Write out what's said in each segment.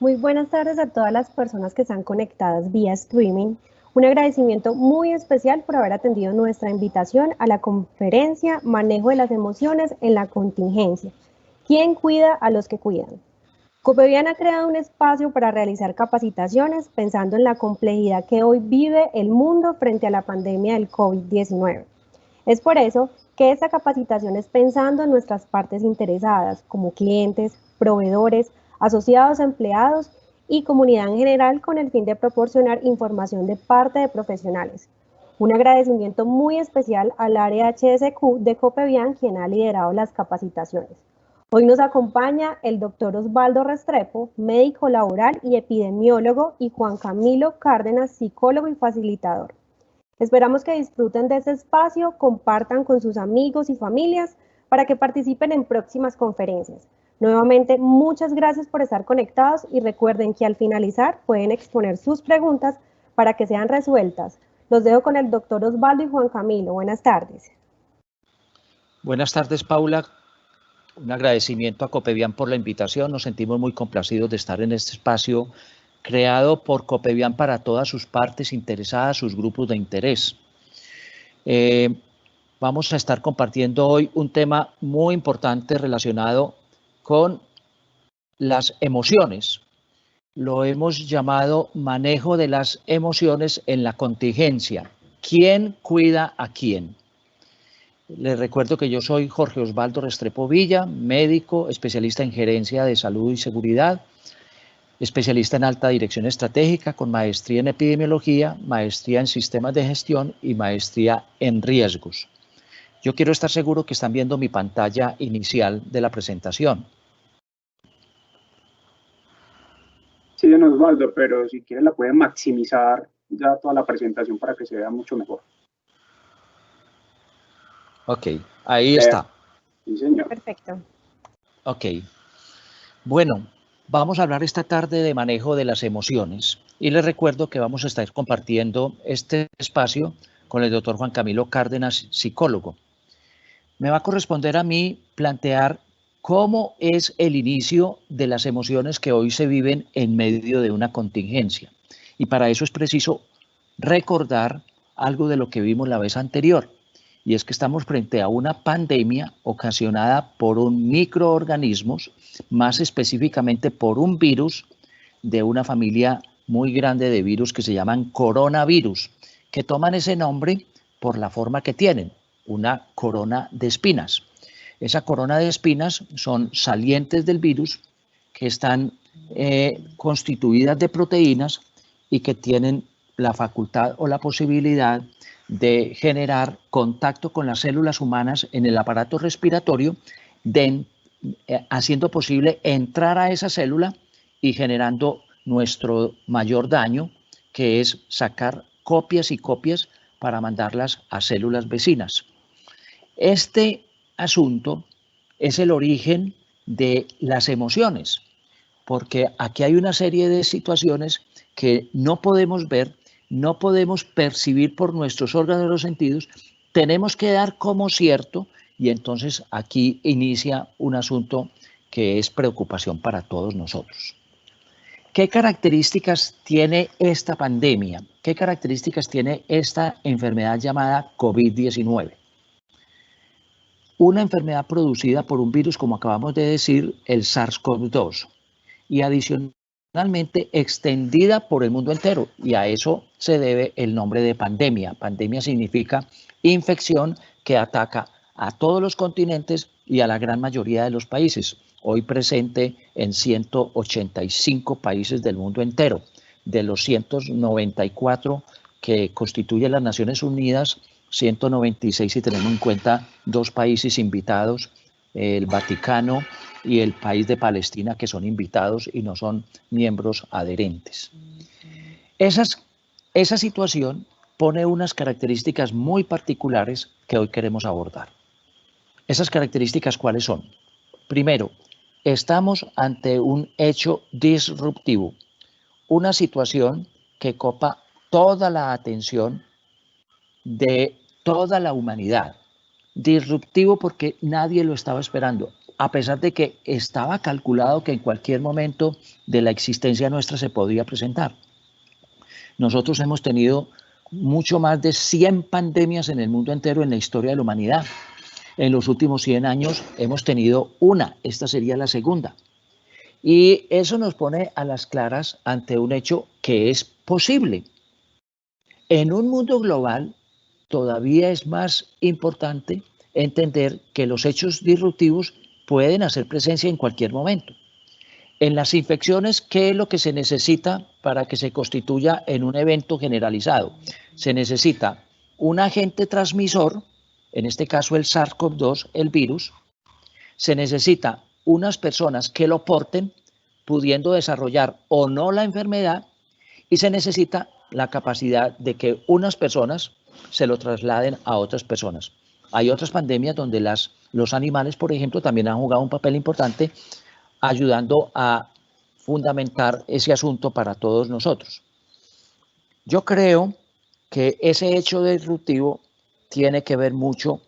Muy buenas tardes a todas las personas que están conectadas vía streaming. Un agradecimiento muy especial por haber atendido nuestra invitación a la conferencia Manejo de las emociones en la contingencia. ¿Quién cuida a los que cuidan? Copevian ha creado un espacio para realizar capacitaciones pensando en la complejidad que hoy vive el mundo frente a la pandemia del COVID-19. Es por eso que esta capacitación es pensando en nuestras partes interesadas, como clientes, proveedores, asociados, empleados y comunidad en general, con el fin de proporcionar información de parte de profesionales. Un agradecimiento muy especial al área HSQ de Copevian, quien ha liderado las capacitaciones. Hoy nos acompaña el doctor Osvaldo Restrepo, médico laboral y epidemiólogo, y Juan Camilo Cárdenas, psicólogo y facilitador. Esperamos que disfruten de este espacio, compartan con sus amigos y familias para que participen en próximas conferencias. Nuevamente, muchas gracias por estar conectados y recuerden que al finalizar pueden exponer sus preguntas para que sean resueltas. Los dejo con el doctor Osvaldo y Juan Camilo. Buenas tardes. Buenas tardes, Paula. Un agradecimiento a Copevian por la invitación. Nos sentimos muy complacidos de estar en este espacio creado por Copevian para todas sus partes interesadas, sus grupos de interés. Vamos a estar compartiendo hoy un tema muy importante relacionado con las emociones. Lo hemos llamado manejo de las emociones en la contingencia. ¿Quién cuida a quién? Les recuerdo que yo soy Jorge Osvaldo Restrepo Villa, médico, especialista en gerencia de salud y seguridad, especialista en alta dirección estratégica con maestría en epidemiología, maestría en sistemas de gestión y maestría en riesgos. Yo quiero estar seguro que están viendo mi pantalla inicial de la presentación. Sí, don Osvaldo, pero si quieren la pueden maximizar ya toda la presentación para que se vea mucho mejor. Ok, ahí está. Sí, señor. Perfecto. Ok. Bueno, vamos a hablar esta tarde de manejo de las emociones y les recuerdo que vamos a estar compartiendo este espacio con el doctor Juan Camilo Cárdenas, psicólogo. Me va a corresponder a mí plantear cómo es el inicio de las emociones que hoy se viven en medio de una contingencia. Y para eso es preciso recordar algo de lo que vimos la vez anterior. Y es que estamos frente a una pandemia ocasionada por un microorganismo, más específicamente por un virus de una familia muy grande de virus que se llaman coronavirus, que toman ese nombre por la forma que tienen, una corona de espinas. Esa corona de espinas son salientes del virus que están constituidas de proteínas y que tienen la facultad o la posibilidad de generar contacto con las células humanas en el aparato respiratorio, haciendo posible entrar a esa célula y generando nuestro mayor daño, que es sacar copias y copias para mandarlas a células vecinas. Este asunto es el origen de las emociones, porque aquí hay una serie de situaciones que no podemos ver, no podemos percibir por nuestros órganos de los sentidos, tenemos que dar como cierto, y entonces aquí inicia un asunto que es preocupación para todos nosotros. ¿Qué características tiene esta pandemia? ¿Qué características tiene esta enfermedad llamada COVID-19? Una enfermedad producida por un virus, como acabamos de decir, el SARS-CoV-2, y adicionalmente extendida por el mundo entero, y a eso se debe el nombre de pandemia. Pandemia significa infección que ataca a todos los continentes y a la gran mayoría de los países, hoy presente en 185 países del mundo entero. De los 194 que constituyen las Naciones Unidas, 196 si tenemos en cuenta dos países invitados, el Vaticano y el país de Palestina, que son invitados y no son miembros adherentes. Esa situación pone unas características muy particulares que hoy queremos abordar. ¿Esas características cuáles son? Primero, estamos ante un hecho disruptivo, una situación que copa toda la atención de toda la humanidad. Disruptivo porque nadie lo estaba esperando. a pesar de que estaba calculado que en cualquier momento de la existencia nuestra se podría presentar. Nosotros hemos tenido mucho más de 100 pandemias en el mundo entero en la historia de la humanidad. En los últimos 100 años hemos tenido una, esta sería la segunda. Y eso nos pone a las claras ante un hecho que es posible. En un mundo global todavía es más importante entender que los hechos disruptivos pueden hacer presencia en cualquier momento. En las infecciones, ¿qué es lo que se necesita para que se constituya en un evento generalizado? Se necesita un agente transmisor, en este caso el SARS-CoV-2, el virus. Se necesita unas personas que lo porten, pudiendo desarrollar o no la enfermedad, y se necesita la capacidad de que unas personas se lo trasladen a otras personas. Hay otras pandemias donde los animales, por ejemplo, también han jugado un papel importante ayudando a fundamentar ese asunto para todos nosotros. Yo creo que ese hecho disruptivo tiene que ver mucho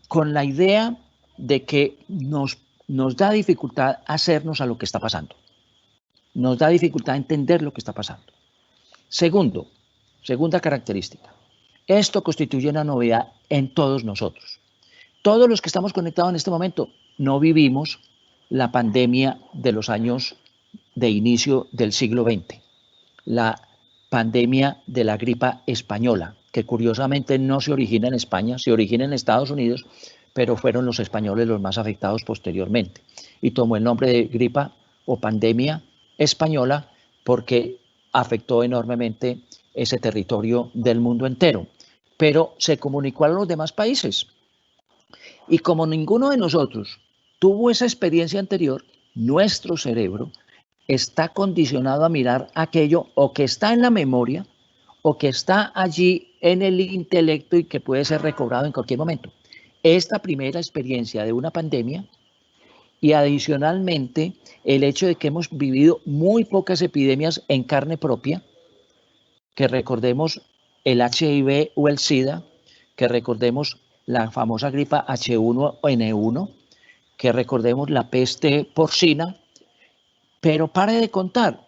con la idea de que nos da dificultad hacernos a lo que está pasando. Nos da dificultad entender lo que está pasando. Segunda característica. Esto constituye una novedad en todos nosotros. Todos los que estamos conectados en este momento no vivimos la pandemia de los años de inicio del siglo XX, la pandemia de la gripa española, que curiosamente no se origina en España, se origina en Estados Unidos, pero fueron los españoles los más afectados posteriormente. Y tomó el nombre de gripa o pandemia española porque afectó enormemente ese territorio del mundo entero, pero se comunicó a los demás países. Y como ninguno de nosotros tuvo esa experiencia anterior, nuestro cerebro está condicionado a mirar aquello o que está en la memoria o que está allí en el intelecto y que puede ser recobrado en cualquier momento. Esta primera experiencia de una pandemia y adicionalmente el hecho de que hemos vivido muy pocas epidemias en carne propia, que recordemos el HIV o el SIDA, que recordemos la famosa gripa H1N1, que recordemos la peste porcina, pero pare de contar.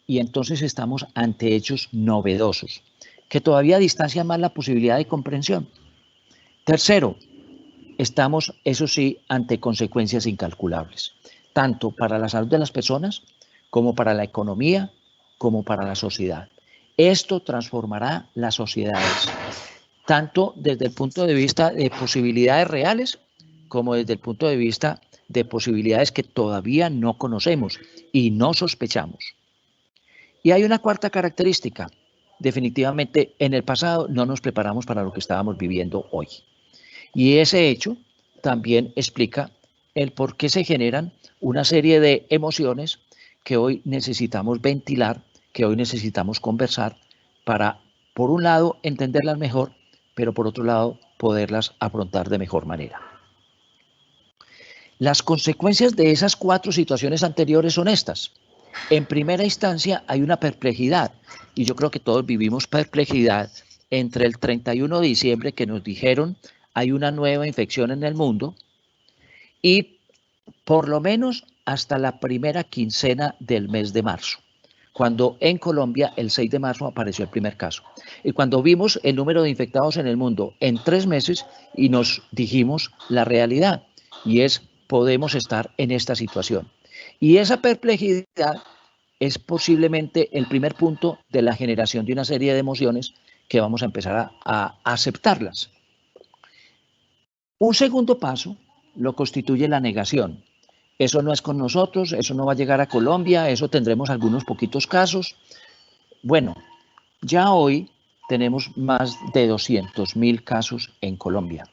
Y entonces estamos ante hechos novedosos, que todavía distancian más la posibilidad de comprensión. Tercero, estamos, eso sí, ante consecuencias incalculables, tanto para la salud de las personas, como para la economía, como para la sociedad. Esto transformará las sociedades, tanto desde el punto de vista de posibilidades reales, como desde el punto de vista de posibilidades que todavía no conocemos y no sospechamos. Y hay una cuarta característica. Definitivamente, en el pasado no nos preparamos para lo que estábamos viviendo hoy. Y ese hecho también explica el por qué se generan una serie de emociones que hoy necesitamos ventilar, que hoy necesitamos conversar para, por un lado, entenderlas mejor, pero por otro lado, poderlas afrontar de mejor manera. Las consecuencias de esas cuatro situaciones anteriores son estas. En primera instancia, hay una perplejidad, y yo creo que todos vivimos perplejidad entre el 31 de diciembre que nos dijeron hay una nueva infección en el mundo y por lo menos hasta la primera quincena del mes de marzo, cuando en Colombia el 6 de marzo apareció el primer caso. Y cuando vimos el número de infectados en el mundo en 3 meses y nos dijimos la realidad, y es podemos estar en esta situación. Y esa perplejidad es posiblemente el primer punto de la generación de una serie de emociones que vamos a empezar a aceptarlas. Un segundo paso lo constituye la negación. Eso no es con nosotros, eso no va a llegar a Colombia, eso tendremos algunos poquitos casos. Bueno, ya hoy tenemos más de 200.000 casos en Colombia.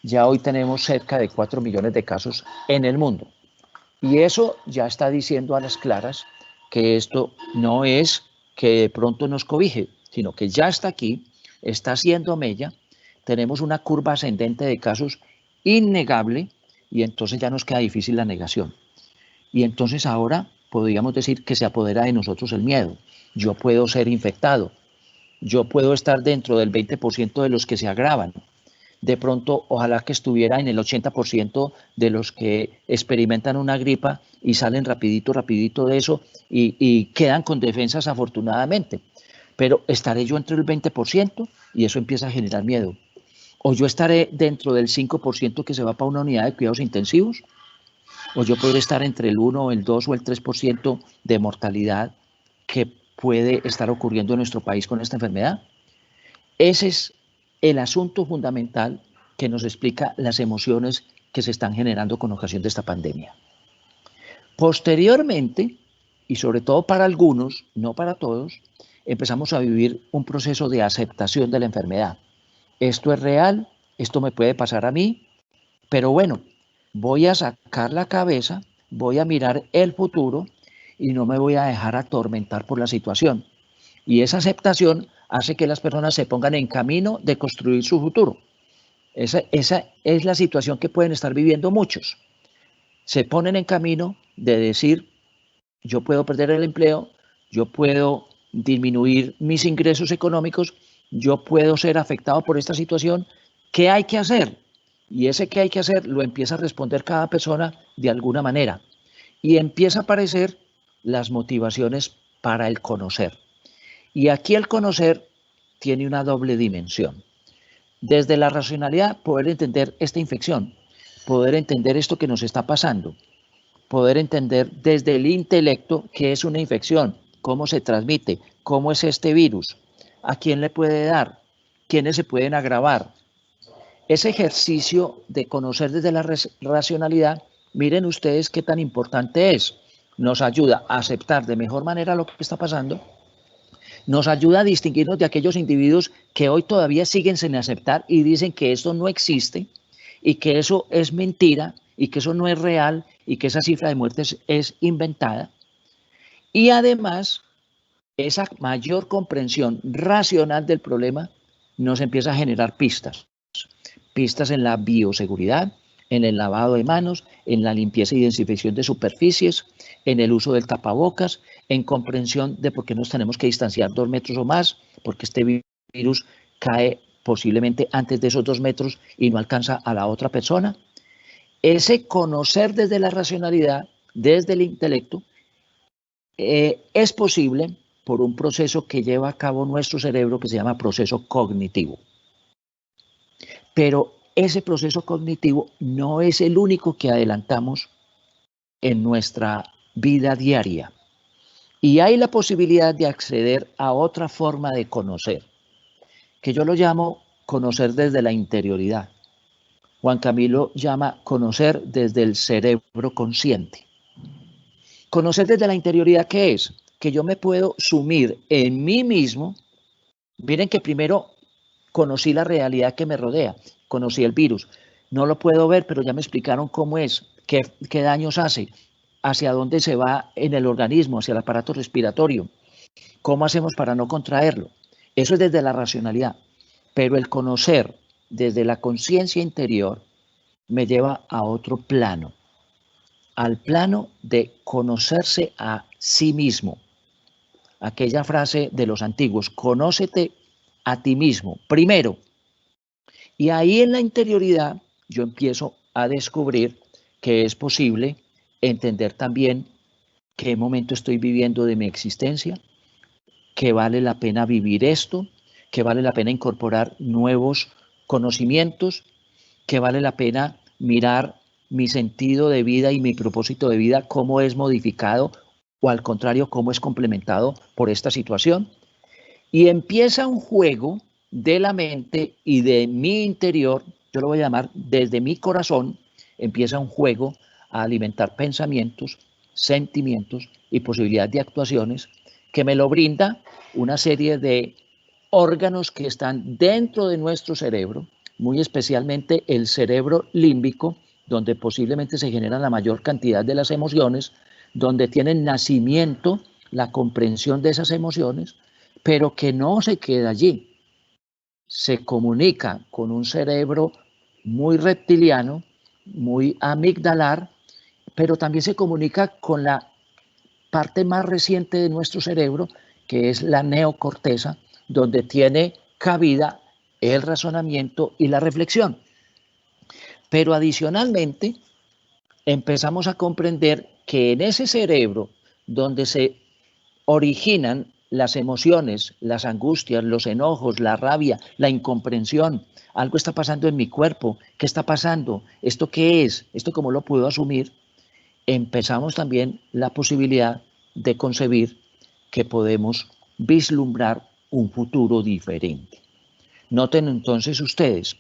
Ya hoy tenemos cerca de 4 millones de casos en el mundo. Y eso ya está diciendo a las claras que esto no es que de pronto nos cobije, sino que ya está aquí, está haciendo mella, tenemos una curva ascendente de casos innegable y entonces ya nos queda difícil la negación. Y entonces ahora podríamos decir que se apodera de nosotros el miedo. Yo puedo ser infectado, yo puedo estar dentro del 20% de los que se agravan, de pronto ojalá que estuviera en el 80% de los que experimentan una gripa y salen rapidito de eso y quedan con defensas afortunadamente. Pero estaré yo entre el 20% y eso empieza a generar miedo. O yo estaré dentro del 5% que se va para una unidad de cuidados intensivos, o yo podré estar entre el 1, el 2 o el 3% de mortalidad que puede estar ocurriendo en nuestro país con esta enfermedad. Ese es el asunto fundamental que nos explica las emociones que se están generando con ocasión de esta pandemia. Posteriormente, y sobre todo para algunos, no para todos, empezamos a vivir un proceso de aceptación de la enfermedad. Esto es real, esto me puede pasar a mí, pero bueno, voy a sacar la cabeza, voy a mirar el futuro y no me voy a dejar atormentar por la situación. Y esa aceptación hace que las personas se pongan en camino de construir su futuro. Esa es la situación que pueden estar viviendo muchos. Se ponen en camino de decir, yo puedo perder el empleo, yo puedo disminuir mis ingresos económicos, yo puedo ser afectado por esta situación, ¿qué hay que hacer? Y ese qué hay que hacer lo empieza a responder cada persona de alguna manera. Y empieza a aparecer las motivaciones para el conocer. Y aquí el conocer tiene una doble dimensión. Desde la racionalidad, poder entender esta infección, poder entender esto que nos está pasando, poder entender desde el intelecto qué es una infección, cómo se transmite, cómo es este virus, a quién le puede dar, quiénes se pueden agravar. Ese ejercicio de conocer desde la racionalidad, miren ustedes qué tan importante es. Nos ayuda a aceptar de mejor manera lo que está pasando, nos ayuda a distinguirnos de aquellos individuos que hoy todavía siguen sin aceptar y dicen que esto no existe y que eso es mentira y que eso no es real y que esa cifra de muertes es inventada. Y además, esa mayor comprensión racional del problema nos empieza a generar pistas. Pistas en la bioseguridad, en el lavado de manos, en la limpieza y desinfección de superficies, en el uso del tapabocas, en comprensión de por qué nos tenemos que distanciar 2 metros o más, porque este virus cae posiblemente antes de esos 2 metros y no alcanza a la otra persona. Ese conocer desde la racionalidad, desde el intelecto, es posible por un proceso que lleva a cabo nuestro cerebro que se llama proceso cognitivo. Pero ese proceso cognitivo no es el único que adelantamos en nuestra vida diaria. Y hay la posibilidad de acceder a otra forma de conocer, que yo lo llamo conocer desde la interioridad. Juan Camilo llama conocer desde el cerebro consciente. Conocer desde la interioridad, ¿qué es? Que yo me puedo sumir en mí mismo. Miren que primero conocí la realidad que me rodea, conocí el virus. No lo puedo ver, pero ya me explicaron cómo es, qué daños hace, hacia dónde se va en el organismo, hacia el aparato respiratorio, cómo hacemos para no contraerlo. Eso es desde la racionalidad. Pero el conocer desde la conciencia interior me lleva a otro plano, al plano de conocerse a sí mismo. Aquella frase de los antiguos, conócete a ti mismo primero. Y ahí en la interioridad yo empiezo a descubrir que es posible entender también qué momento estoy viviendo de mi existencia, que vale la pena vivir esto, que vale la pena incorporar nuevos conocimientos, que vale la pena mirar mi sentido de vida y mi propósito de vida, cómo es modificado o al contrario, cómo es complementado por esta situación. Y empieza un juego de la mente y de mi interior, yo lo voy a llamar desde mi corazón, empieza un juego a alimentar pensamientos, sentimientos y posibilidad de actuaciones que me lo brinda una serie de órganos que están dentro de nuestro cerebro, muy especialmente el cerebro límbico, donde posiblemente se generan la mayor cantidad de las emociones, donde tienen nacimiento la comprensión de esas emociones, pero que no se queda allí. Se comunica con un cerebro muy reptiliano, muy amigdalar, pero también se comunica con la parte más reciente de nuestro cerebro, que es la neocorteza, donde tiene cabida el razonamiento y la reflexión. Pero adicionalmente, empezamos a comprender que en ese cerebro donde se originan las emociones, las angustias, los enojos, la rabia, la incomprensión, algo está pasando en mi cuerpo, ¿qué está pasando? ¿Esto qué es? ¿Esto cómo lo puedo asumir? Empezamos también la posibilidad de concebir que podemos vislumbrar un futuro diferente. Noten entonces ustedes,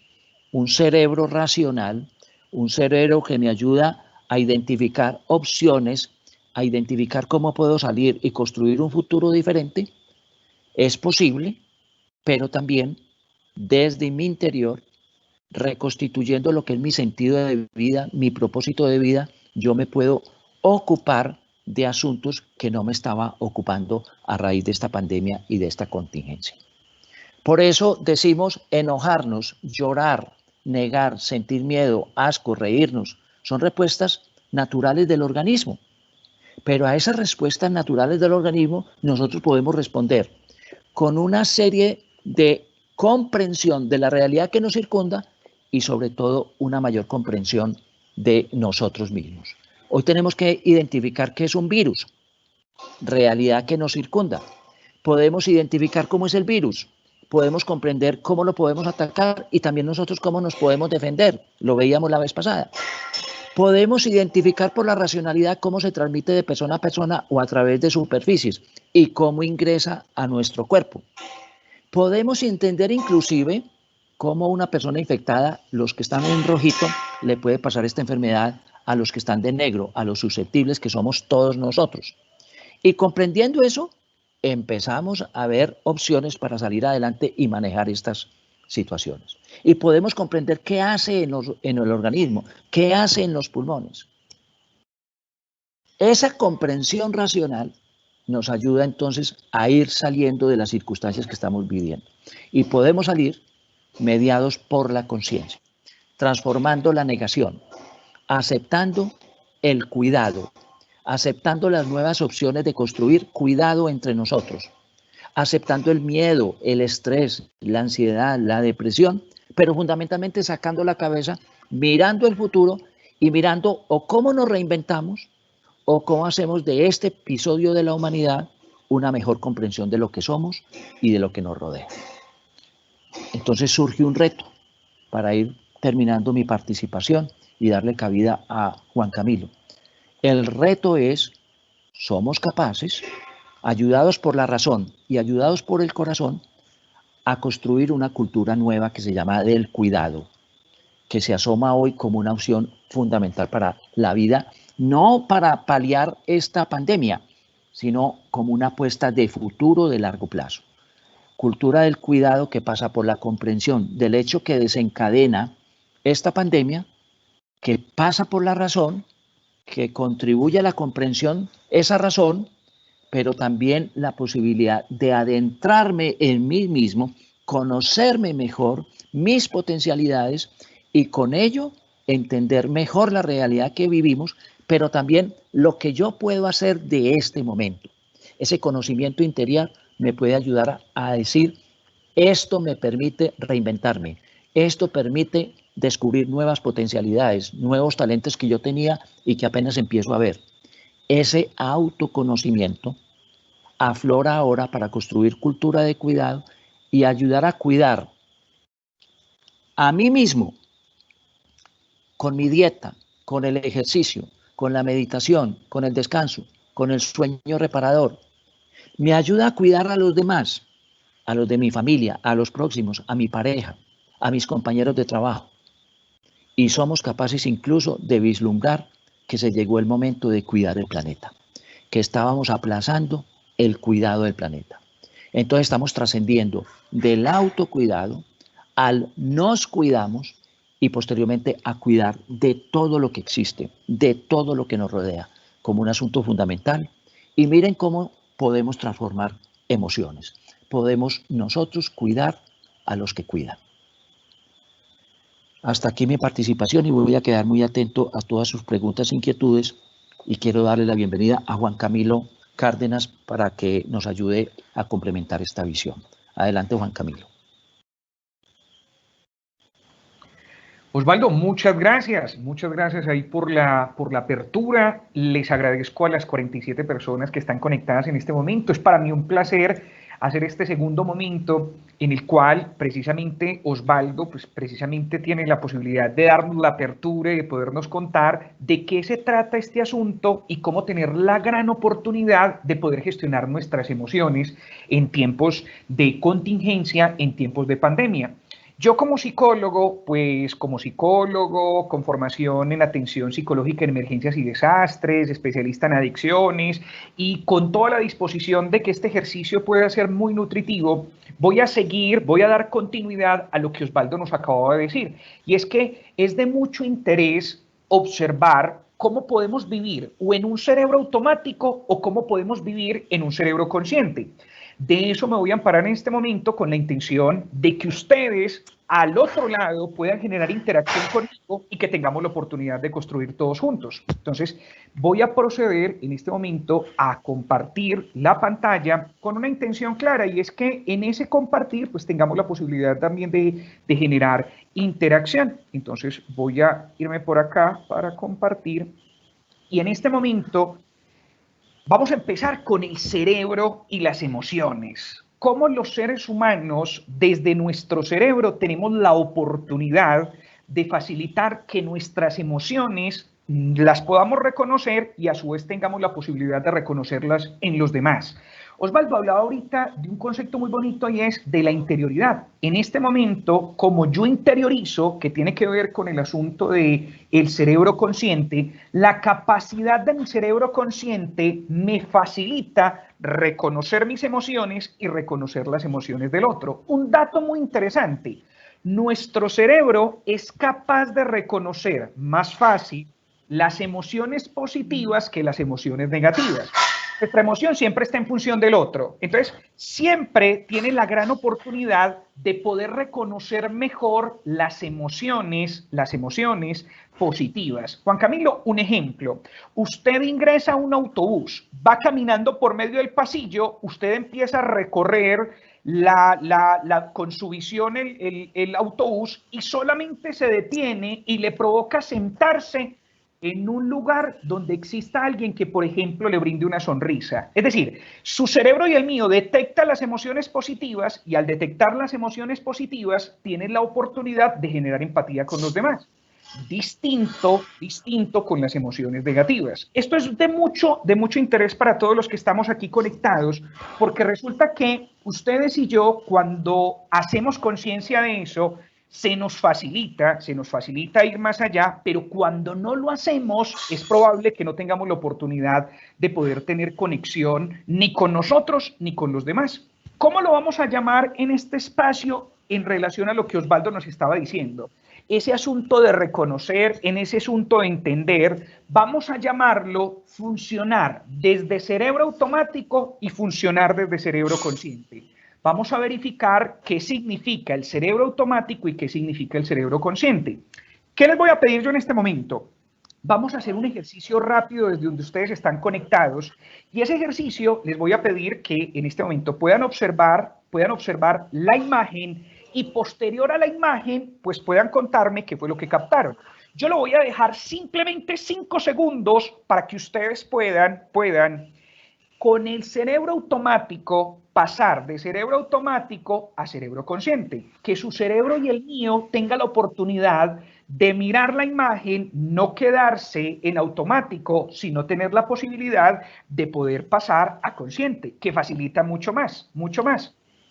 un cerebro racional, un cerebro que me ayuda a identificar opciones, a identificar cómo puedo salir y construir un futuro diferente, es posible, pero también desde mi interior, reconstituyendo lo que es mi sentido de vida, mi propósito de vida, yo me puedo ocupar de asuntos que no me estaba ocupando a raíz de esta pandemia y de esta contingencia. Por eso decimos enojarnos, llorar, negar, sentir miedo, asco, reírnos. Son respuestas naturales del organismo. Pero a esas respuestas naturales del organismo nosotros podemos responder con una serie de comprensión de la realidad que nos circunda y sobre todo una mayor comprensión de nosotros mismos. Hoy tenemos que identificar qué es un virus, realidad que nos circunda. Podemos identificar cómo es el virus, podemos comprender cómo lo podemos atacar y también nosotros cómo nos podemos defender. Lo veíamos la vez pasada. Podemos identificar por la racionalidad cómo se transmite de persona a persona o a través de superficies y cómo ingresa a nuestro cuerpo. Podemos entender inclusive cómo una persona infectada, los que están en rojito, le puede pasar esta enfermedad a los que están de negro, a los susceptibles que somos todos nosotros. Y comprendiendo eso, empezamos a ver opciones para salir adelante y manejar estas situaciones. Y podemos comprender qué hace en el organismo, qué hace en los pulmones. Esa comprensión racional nos ayuda entonces a ir saliendo de las circunstancias que estamos viviendo. Y podemos salir mediados por la conciencia, transformando la negación, aceptando el cuidado, aceptando las nuevas opciones de construir cuidado entre nosotros, aceptando el miedo, el estrés, la ansiedad, la depresión, pero fundamentalmente sacando la cabeza, mirando el futuro y mirando o cómo nos reinventamos o cómo hacemos de este episodio de la humanidad una mejor comprensión de lo que somos y de lo que nos rodea. Entonces surge un reto para ir terminando mi participación y darle cabida a Juan Camilo. El reto es, somos capaces, ayudados por la razón y ayudados por el corazón, a construir una cultura nueva que se llama del cuidado, que se asoma hoy como una opción fundamental para la vida, no para paliar esta pandemia, sino como una apuesta de futuro de largo plazo. Cultura del cuidado que pasa por la comprensión del hecho que desencadena esta pandemia, que pasa por la razón, que contribuye a la comprensión, esa razón, pero también la posibilidad de adentrarme en mí mismo, conocerme mejor, mis potencialidades y con ello entender mejor la realidad que vivimos, pero también lo que yo puedo hacer de este momento. Ese conocimiento interior me puede ayudar a decir, esto me permite reinventarme, esto permite descubrir nuevas potencialidades, nuevos talentos que yo tenía y que apenas empiezo a ver. Ese autoconocimiento aflora ahora para construir cultura de cuidado y ayudar a cuidar a mí mismo con mi dieta, con el ejercicio, con la meditación, con el descanso, con el sueño reparador. Me ayuda a cuidar a los demás, a los de mi familia, a los próximos, a mi pareja, a mis compañeros de trabajo. Y somos capaces incluso de vislumbrar que se llegó el momento de cuidar el planeta, que estábamos aplazando el cuidado del planeta. Entonces estamos trascendiendo del autocuidado al nos cuidamos y posteriormente a cuidar de todo lo que existe, de todo lo que nos rodea, como un asunto fundamental. Y miren cómo podemos transformar emociones. Podemos nosotros cuidar a los que cuidan. Hasta aquí mi participación y voy a quedar muy atento a todas sus preguntas e inquietudes y quiero darle la bienvenida a Juan Camilo Cárdenas para que nos ayude a complementar esta visión. Adelante, Juan Camilo. Osvaldo, muchas gracias ahí por la apertura. Les agradezco a las 47 personas que están conectadas en este momento. Es para mí un placer hacer este segundo momento en el cual precisamente Osvaldo, pues precisamente tiene la posibilidad de darnos la apertura y de podernos contar de qué se trata este asunto y cómo tener la gran oportunidad de poder gestionar nuestras emociones en tiempos de contingencia, en tiempos de pandemia. Yo como psicólogo, con formación en atención psicológica en emergencias y desastres, especialista en adicciones y con toda la disposición de que este ejercicio pueda ser muy nutritivo, voy a dar continuidad a lo que Osvaldo nos acababa de decir. Y es que es de mucho interés observar cómo podemos vivir o en un cerebro automático o cómo podemos vivir en un cerebro consciente. De eso me voy a amparar en este momento con la intención de que ustedes al otro lado puedan generar interacción conmigo y que tengamos la oportunidad de construir todos juntos. Entonces, voy a proceder en este momento a compartir la pantalla con una intención clara y es que en ese compartir pues tengamos la posibilidad también de generar interacción. Entonces, voy a irme por acá para compartir y en este momento vamos a empezar con el cerebro y las emociones. Cómo los seres humanos, desde nuestro cerebro, tenemos la oportunidad de facilitar que nuestras emociones las podamos reconocer y a su vez tengamos la posibilidad de reconocerlas en los demás. Osvaldo hablaba ahorita de un concepto muy bonito y es de la interioridad. En este momento, como yo interiorizo, que tiene que ver con el asunto del cerebro consciente, la capacidad de mi cerebro consciente me facilita reconocer mis emociones y reconocer las emociones del otro. Un dato muy interesante, nuestro cerebro es capaz de reconocer más fácil las emociones positivas que las emociones negativas. Nuestra emoción siempre está en función del otro. Entonces, siempre tiene la gran oportunidad de poder reconocer mejor las emociones positivas. Juan Camilo, un ejemplo. Usted ingresa a un autobús, va caminando por medio del pasillo, usted empieza a recorrer con su visión el autobús y solamente se detiene y le provoca sentarse en un lugar donde exista alguien que, por ejemplo, le brinde una sonrisa. Es decir, su cerebro y el mío detecta las emociones positivas y al detectar las emociones positivas tiene la oportunidad de generar empatía con los demás. Distinto con las emociones negativas. Esto es de mucho interés para todos los que estamos aquí conectados, porque resulta que ustedes y yo, cuando hacemos conciencia de eso, se nos facilita ir más allá, pero cuando no lo hacemos, es probable que no tengamos la oportunidad de poder tener conexión ni con nosotros ni con los demás. ¿Cómo lo vamos a llamar en este espacio en relación a lo que Osvaldo nos estaba diciendo? Ese asunto de reconocer, en ese asunto de entender, vamos a llamarlo funcionar desde cerebro automático y funcionar desde cerebro consciente. Vamos a verificar qué significa el cerebro automático y qué significa el cerebro consciente. ¿Qué les voy a pedir yo en este momento? Vamos a hacer un ejercicio rápido desde donde ustedes están conectados y ese ejercicio les voy a pedir que en este momento puedan observar la imagen y posterior a la imagen pues puedan contarme qué fue lo que captaron. Yo lo voy a dejar simplemente 5 segundos para que ustedes puedan con el cerebro automático pasar de cerebro automático a cerebro consciente, que su cerebro y el mío tenga la oportunidad de mirar la imagen, no quedarse en automático, sino tener la posibilidad de poder pasar a consciente, que facilita mucho más.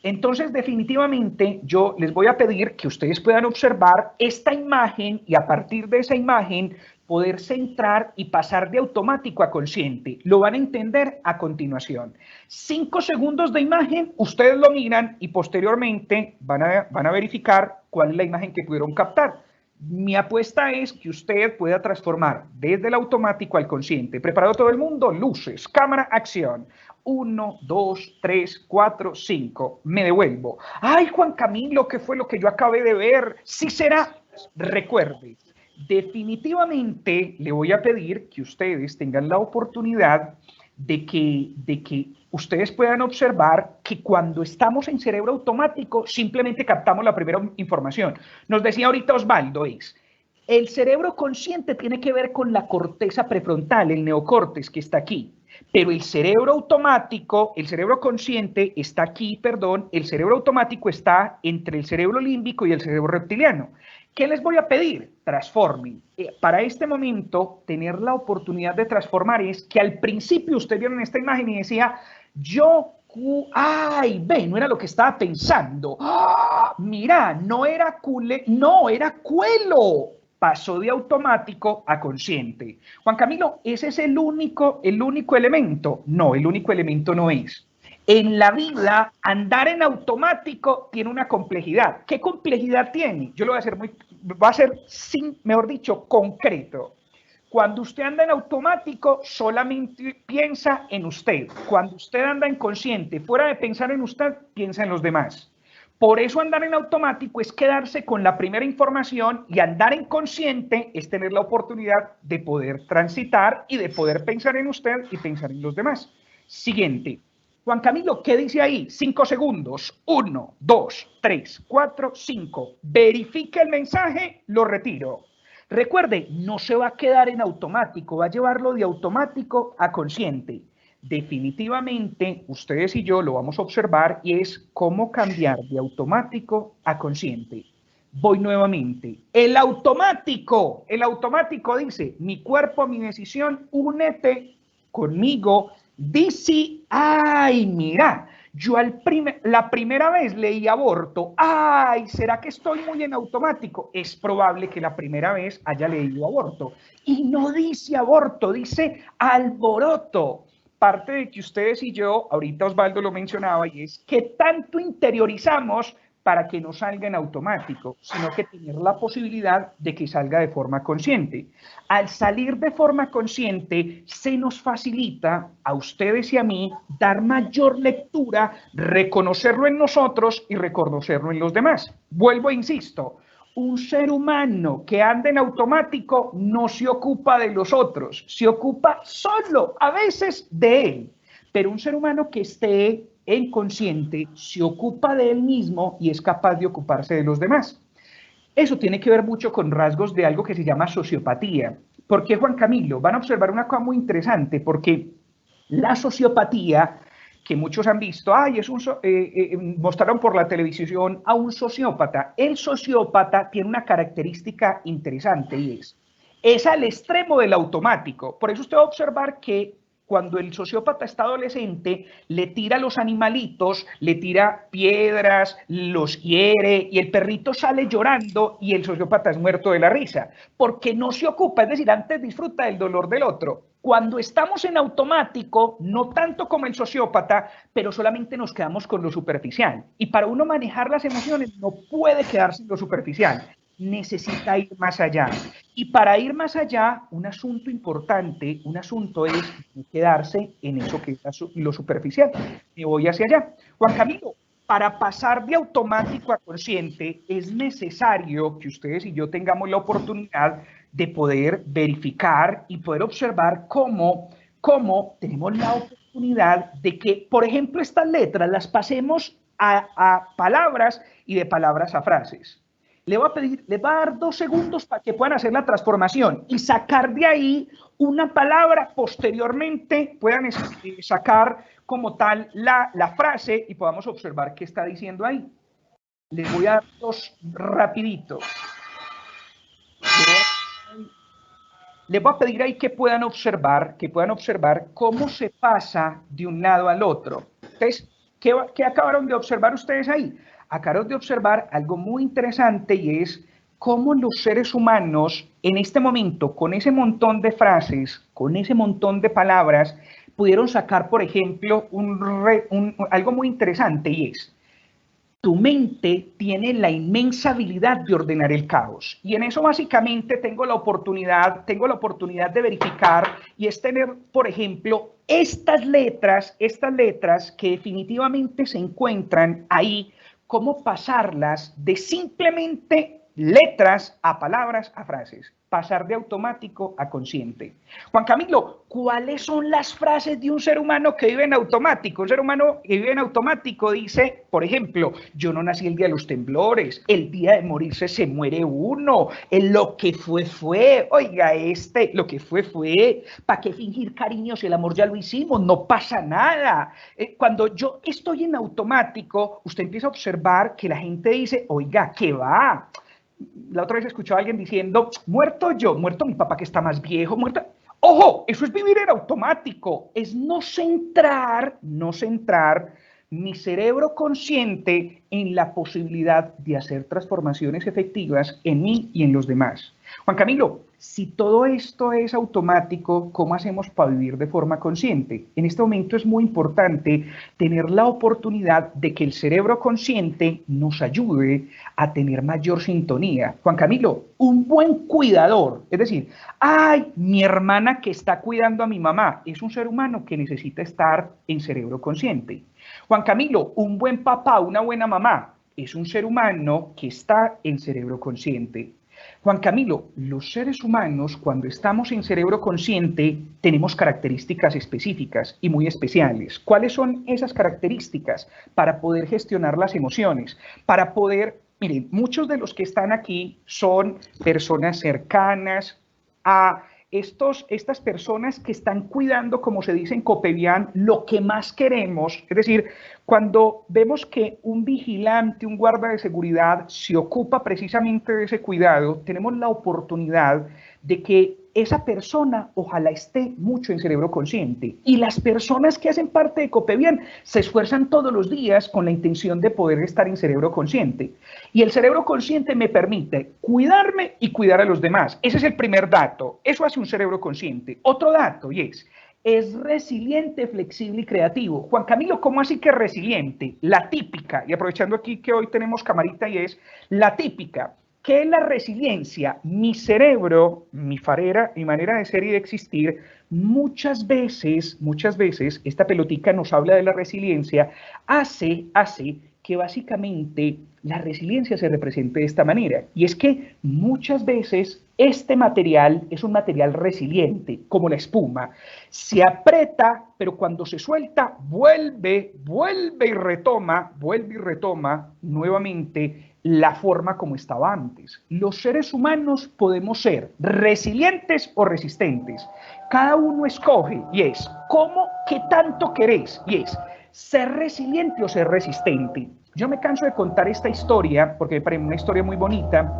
Entonces, definitivamente, yo les voy a pedir que ustedes puedan observar esta imagen y a partir de esa imagen poder centrar y pasar de automático a consciente. Lo van a entender a continuación. 5 segundos de imagen, ustedes lo miran y posteriormente van a verificar cuál es la imagen que pudieron captar. Mi apuesta es que usted pueda transformar desde el automático al consciente. ¿Preparado todo el mundo? Luces, cámara, acción. 1, 2, 3, 4, 5. Me devuelvo. ¡Ay, Juan Camilo, qué fue lo que yo acabé de ver! Sí será. Recuerde, definitivamente le voy a pedir que ustedes tengan la oportunidad de que ustedes puedan observar que cuando estamos en cerebro automático simplemente captamos la primera información. Nos decía ahorita Osvaldo, El cerebro consciente tiene que ver con la corteza prefrontal, el neocórtex que está aquí. Pero el cerebro automático, el cerebro consciente está aquí, perdón, el cerebro automático está entre el cerebro límbico y el cerebro reptiliano. ¿Qué les voy a pedir? Transformen. Para este momento, tener la oportunidad de transformar es que al principio usted vieron esta imagen y decía, ay, ve, no era lo que estaba pensando. ¡Ah! Mira, no era no, era cuelo. Pasó de automático a consciente. Juan Camilo, ¿ese es el único elemento? No, el único elemento no es. En la vida, andar en automático tiene una complejidad. ¿Qué complejidad tiene? Yo lo voy a hacer mejor dicho, concreto. Cuando usted anda en automático, solamente piensa en usted. Cuando usted anda en consciente, fuera de pensar en usted, piensa en los demás. Por eso andar en automático es quedarse con la primera información y andar en consciente es tener la oportunidad de poder transitar y de poder pensar en usted y pensar en los demás. Siguiente. Juan Camilo, ¿qué dice ahí? 5 segundos. 1, 2, 3, 4, 5. Verifique el mensaje, lo retiro. Recuerde, no se va a quedar en automático, va a llevarlo de automático a consciente. Definitivamente, ustedes y yo lo vamos a observar y es cómo cambiar de automático a consciente. Voy nuevamente. El automático dice, mi cuerpo, mi decisión, únete conmigo. Dice, ay, mira, yo la primera vez leí aborto. Ay, ¿será que estoy muy en automático? Es probable que la primera vez haya leído aborto. Y no dice aborto, dice alboroto. Parte de que ustedes y yo, ahorita Osvaldo lo mencionaba, y es que tanto interiorizamos para que no salga en automático, sino que tener la posibilidad de que salga de forma consciente. Al salir de forma consciente, se nos facilita a ustedes y a mí dar mayor lectura, reconocerlo en nosotros y reconocerlo en los demás. Vuelvo e insisto, un ser humano que anda en automático no se ocupa de los otros, se ocupa solo, a veces, de él. Pero un ser humano que esté en consciente se ocupa de él mismo y es capaz de ocuparse de los demás. Eso tiene que ver mucho con rasgos de algo que se llama sociopatía. ¿Por qué, Juan Camilo? Van a observar una cosa muy interesante, porque la sociopatía, que muchos han visto, mostraron por la televisión a un sociópata. El sociópata tiene una característica interesante y es al extremo del automático. Por eso usted va a observar que cuando el sociópata está adolescente, le tira a los animalitos, le tira piedras, los hiere y el perrito sale llorando y el sociópata es muerto de la risa, porque no se ocupa, es decir, antes disfruta del dolor del otro. Cuando estamos en automático, no tanto como el sociópata, pero solamente nos quedamos con lo superficial. Y para uno manejar las emociones no puede quedarse en lo superficial, necesita ir más allá. Y para ir más allá, un asunto importante, es quedarse en eso que es lo superficial. Me voy hacia allá. Juan Camilo, para pasar de automático a consciente, es necesario que ustedes y yo tengamos la oportunidad de poder verificar y poder observar cómo tenemos la oportunidad de que, por ejemplo, estas letras las pasemos a palabras y de palabras a frases. Le va a dar 2 segundos para que puedan hacer la transformación y sacar de ahí una palabra, posteriormente puedan sacar como tal la frase y podamos observar qué está diciendo ahí. Les voy a dar 2 rapiditos. Les voy a pedir ahí que puedan observar cómo se pasa de un lado al otro. Entonces, ¿qué acabaron de observar ustedes ahí? Acabaron de observar algo muy interesante y es cómo los seres humanos en este momento, con ese montón de frases, con ese montón de palabras, pudieron sacar, por ejemplo, algo muy interesante y es, tu mente tiene la inmensa habilidad de ordenar el caos. Y en eso básicamente tengo la oportunidad de verificar y es tener, por ejemplo, estas letras que definitivamente se encuentran ahí, cómo pasarlas de simplemente letras a palabras a frases, pasar de automático a consciente. Juan Camilo, ¿cuáles son las frases de un ser humano que vive en automático? Un ser humano que vive en automático dice, por ejemplo, yo no nací el día de los temblores, el día de morirse se muere uno, lo que fue, oiga, lo que fue, ¿para qué fingir cariño si el amor ya lo hicimos? No pasa nada. Cuando yo estoy en automático, usted empieza a observar que la gente dice, oiga, ¿qué va? La otra vez escuché a alguien diciendo, muerto yo, muerto mi papá que está más viejo, muerto. Ojo, eso es vivir en automático, es no centrar mi cerebro consciente en la posibilidad de hacer transformaciones efectivas en mí y en los demás. Juan Camilo, si todo esto es automático, ¿cómo hacemos para vivir de forma consciente? En este momento es muy importante tener la oportunidad de que el cerebro consciente nos ayude a tener mayor sintonía. Juan Camilo, un buen cuidador, es decir, ay, mi hermana que está cuidando a mi mamá, es un ser humano que necesita estar en cerebro consciente. Juan Camilo, un buen papá, una buena mamá, es un ser humano que está en cerebro consciente. Juan Camilo, los seres humanos, cuando estamos en cerebro consciente, tenemos características específicas y muy especiales. ¿Cuáles son esas características? Para poder gestionar las emociones, para poder, miren, muchos de los que están aquí son personas cercanas a estas personas que están cuidando, como se dice en Copevian, lo que más queremos. Es decir, cuando vemos que un vigilante, un guarda de seguridad se ocupa precisamente de ese cuidado, tenemos la oportunidad de que esa persona ojalá esté mucho en cerebro consciente. Y las personas que hacen parte de Copevian se esfuerzan todos los días con la intención de poder estar en cerebro consciente. Y el cerebro consciente me permite cuidarme y cuidar a los demás. Ese es el primer dato. Eso hace un cerebro consciente. Otro dato, y es resiliente, flexible y creativo. Juan Camilo, ¿cómo así que resiliente? La típica, y aprovechando aquí que hoy tenemos camarita, y es la típica. ¿Qué es la resiliencia? Mi cerebro, mi manera de ser y de existir, muchas veces, esta pelotica nos habla de la resiliencia, hace que básicamente la resiliencia se represente de esta manera. Y es que muchas veces este material es un material resiliente, como la espuma. Se aprieta, pero cuando se suelta, vuelve y retoma nuevamente la forma como estaba antes. Los seres humanos podemos ser resilientes o resistentes. Cada uno escoge y es ¿cómo, qué tanto querés? Y es ser resiliente o ser resistente. Yo me canso de contar esta historia porque me parece una historia muy bonita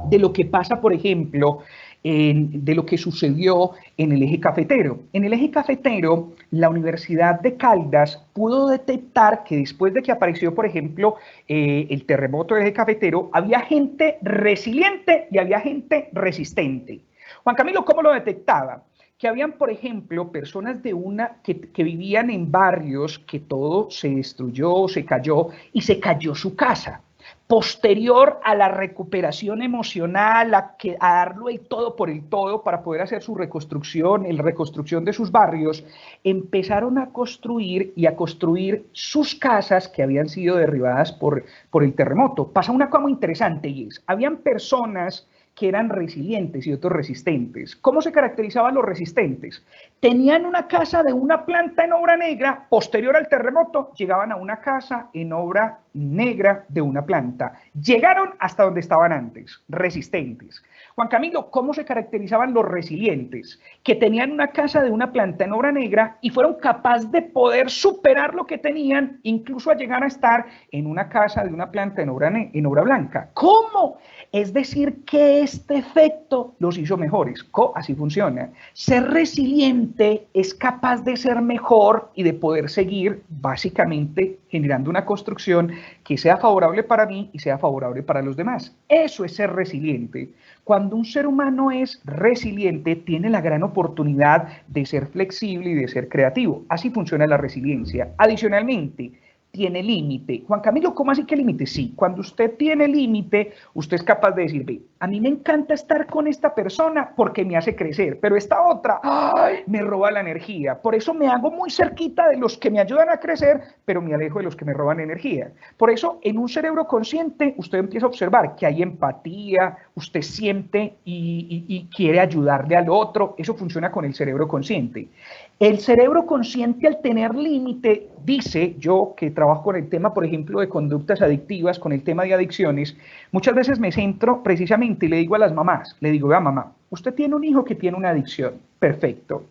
de lo que pasa, por ejemplo, de lo que sucedió en el eje cafetero. En el eje cafetero, la Universidad de Caldas pudo detectar que después de que apareció, por ejemplo, el terremoto del eje cafetero, había gente resiliente y había gente resistente. Juan Camilo, ¿cómo lo detectaba? Que habían, por ejemplo, personas que vivían en barrios que todo se destruyó, se cayó y se cayó su casa. Posterior a la recuperación emocional, a darlo el todo por el todo para poder hacer su reconstrucción, la reconstrucción de sus barrios, empezaron a construir sus casas que habían sido derribadas por el terremoto. Pasa una cosa muy interesante y es, habían personas que eran resilientes y otros resistentes. ¿Cómo se caracterizaban los resistentes? Tenían una casa de una planta en obra negra, posterior al terremoto, llegaban a una casa en obra negra de una planta. Llegaron hasta donde estaban antes, resistentes. Juan Camilo, ¿cómo se caracterizaban los resilientes? Que tenían una casa de una planta en obra negra y fueron capaces de poder superar lo que tenían, incluso a llegar a estar en una casa de una planta en obra blanca. ¿Cómo? Es decir, que este efecto los hizo mejores. Así funciona. Ser resiliente es capaz de ser mejor y de poder seguir básicamente generando una construcción que sea favorable para mí y sea favorable para los demás. Eso es ser resiliente. Cuando un ser humano es resiliente, tiene la gran oportunidad de ser flexible y de ser creativo. Así funciona la resiliencia. Adicionalmente, tiene límite. Juan Camilo, ¿cómo así que límite? Sí, cuando usted tiene límite, usted es capaz de decir, ve, a mí me encanta estar con esta persona porque me hace crecer, pero esta otra, ¡ay!, me roba la energía. Por eso me hago muy cerquita de los que me ayudan a crecer, pero me alejo de los que me roban energía. Por eso, en un cerebro consciente, usted empieza a observar que hay empatía, usted siente y quiere ayudarle al otro. Eso funciona con el cerebro consciente. El cerebro consciente, al tener límite, dice, yo que trabajo con el tema, por ejemplo, de conductas adictivas, con el tema de adicciones, muchas veces me centro precisamente y le digo a las mamás, le digo, vea mamá, usted tiene un hijo que tiene una adicción, perfecto.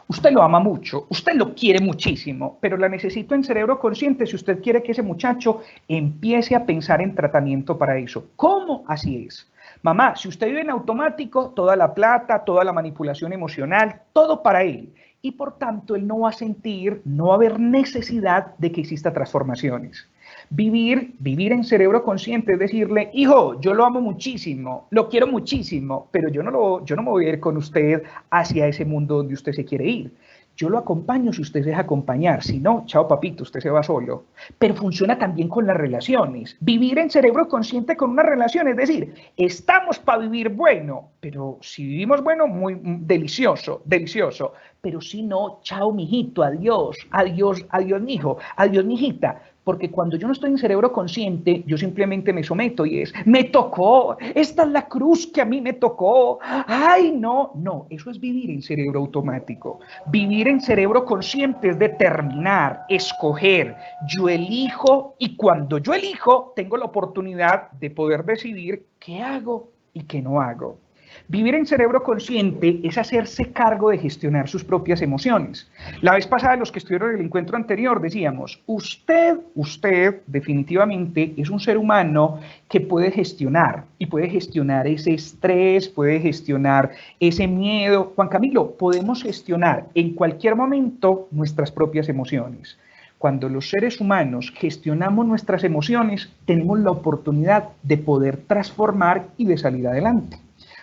Usted lo ama mucho, usted lo quiere muchísimo, pero la necesito en cerebro consciente si usted quiere que ese muchacho empiece a pensar en tratamiento para eso. ¿Cómo? Así es. Mamá, si usted vive en automático, toda la plata, toda la manipulación emocional, todo para él. Y por tanto, él no va a sentir, no va a haber necesidad de que exista transformaciones. Vivir en cerebro consciente es decirle, hijo, yo lo amo muchísimo, lo quiero muchísimo, pero yo no me voy a ir con usted hacia ese mundo donde usted se quiere ir. Yo lo acompaño si usted se deja acompañar, si no, chao papito, usted se va solo. Pero funciona también con las relaciones. Vivir en cerebro consciente con una relación, es decir, estamos para vivir bueno, pero si vivimos bueno, muy delicioso, delicioso. Pero si no, chao mijito, adiós, adiós, adiós mijo, adiós mijita. Porque cuando yo no estoy en cerebro consciente, yo simplemente me someto y es, me tocó, esta es la cruz que a mí me tocó, ay, no, eso es vivir en cerebro automático. Vivir en cerebro consciente es determinar, escoger, yo elijo y cuando yo elijo, tengo la oportunidad de poder decidir qué hago y qué no hago. Vivir en cerebro consciente es hacerse cargo de gestionar sus propias emociones. La vez pasada, los que estuvieron en el encuentro anterior, decíamos, usted definitivamente es un ser humano que puede gestionar y puede gestionar ese estrés, puede gestionar ese miedo. Juan Camilo, podemos gestionar en cualquier momento nuestras propias emociones. Cuando los seres humanos gestionamos nuestras emociones, tenemos la oportunidad de poder transformar y de salir adelante.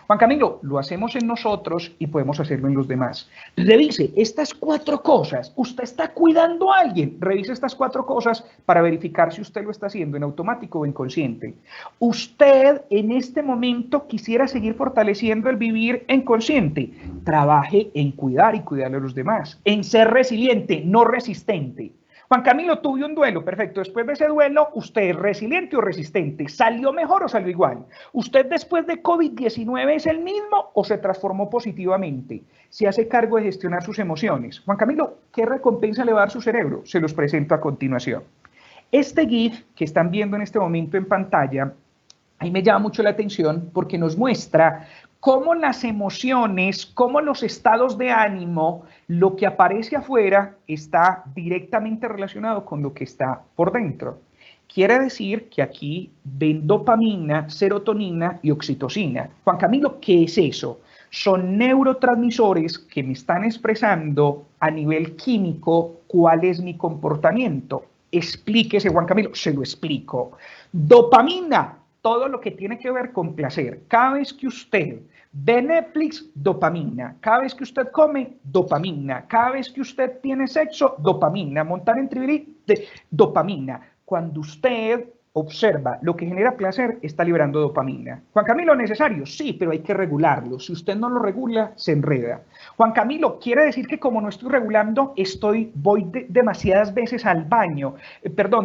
Juan Camilo, lo hacemos en nosotros y podemos hacerlo en los demás. Revise estas 4 cosas. Usted está cuidando a alguien. Revise estas 4 cosas para verificar si usted lo está haciendo en automático o inconsciente. Usted en este momento quisiera seguir fortaleciendo el vivir en consciente. Trabaje en cuidar y cuidarle a los demás. En ser resiliente, no resistente. Juan Camilo, tuve un duelo, perfecto. Después de ese duelo, ¿usted es resiliente o resistente? ¿Salió mejor o salió igual? ¿Usted después de COVID-19 es el mismo o se transformó positivamente? Se hace cargo de gestionar sus emociones. Juan Camilo, ¿qué recompensa le va a dar su cerebro? Se los presento a continuación. Este GIF que están viendo en este momento en pantalla, a mí me llama mucho la atención porque nos muestra cómo las emociones, cómo los estados de ánimo, lo que aparece afuera está directamente relacionado con lo que está por dentro. Quiere decir que aquí ven dopamina, serotonina y oxitocina. Juan Camilo, ¿qué es eso? Son neurotransmisores que me están expresando a nivel químico cuál es mi comportamiento. Explíquese, Juan Camilo, se lo explico. Dopamina, todo lo que tiene que ver con placer. Cada vez que usted ve Netflix, dopamina. Cada vez que usted come, dopamina. Cada vez que usted tiene sexo, dopamina. Montar en tribilí, dopamina. Cuando usted observa lo que genera placer, está liberando dopamina. Juan Camilo, ¿necesario? Sí, pero hay que regularlo. Si usted no lo regula, se enreda. Juan Camilo, quiere decir que como no estoy regulando, voy demasiadas veces al baño,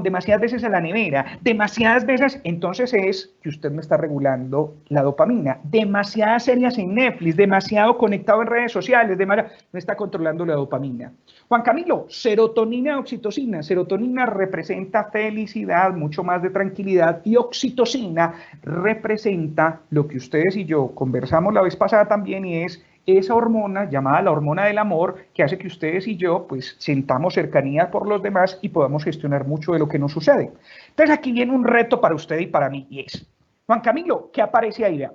demasiadas veces a la nevera, demasiadas veces, entonces es que usted no está regulando la dopamina. Demasiadas series en Netflix, demasiado conectado en redes sociales, no está controlando la dopamina. Juan Camilo, serotonina, oxitocina. Serotonina representa felicidad, mucho más de tranquilidad, y oxitocina representa lo que ustedes y yo conversamos la vez pasada también, y es esa hormona llamada la hormona del amor que hace que ustedes y yo pues sintamos cercanía por los demás y podamos gestionar mucho de lo que nos sucede. Entonces aquí viene un reto para usted y para mí, y es, Juan Camilo, ¿qué aparece ahí?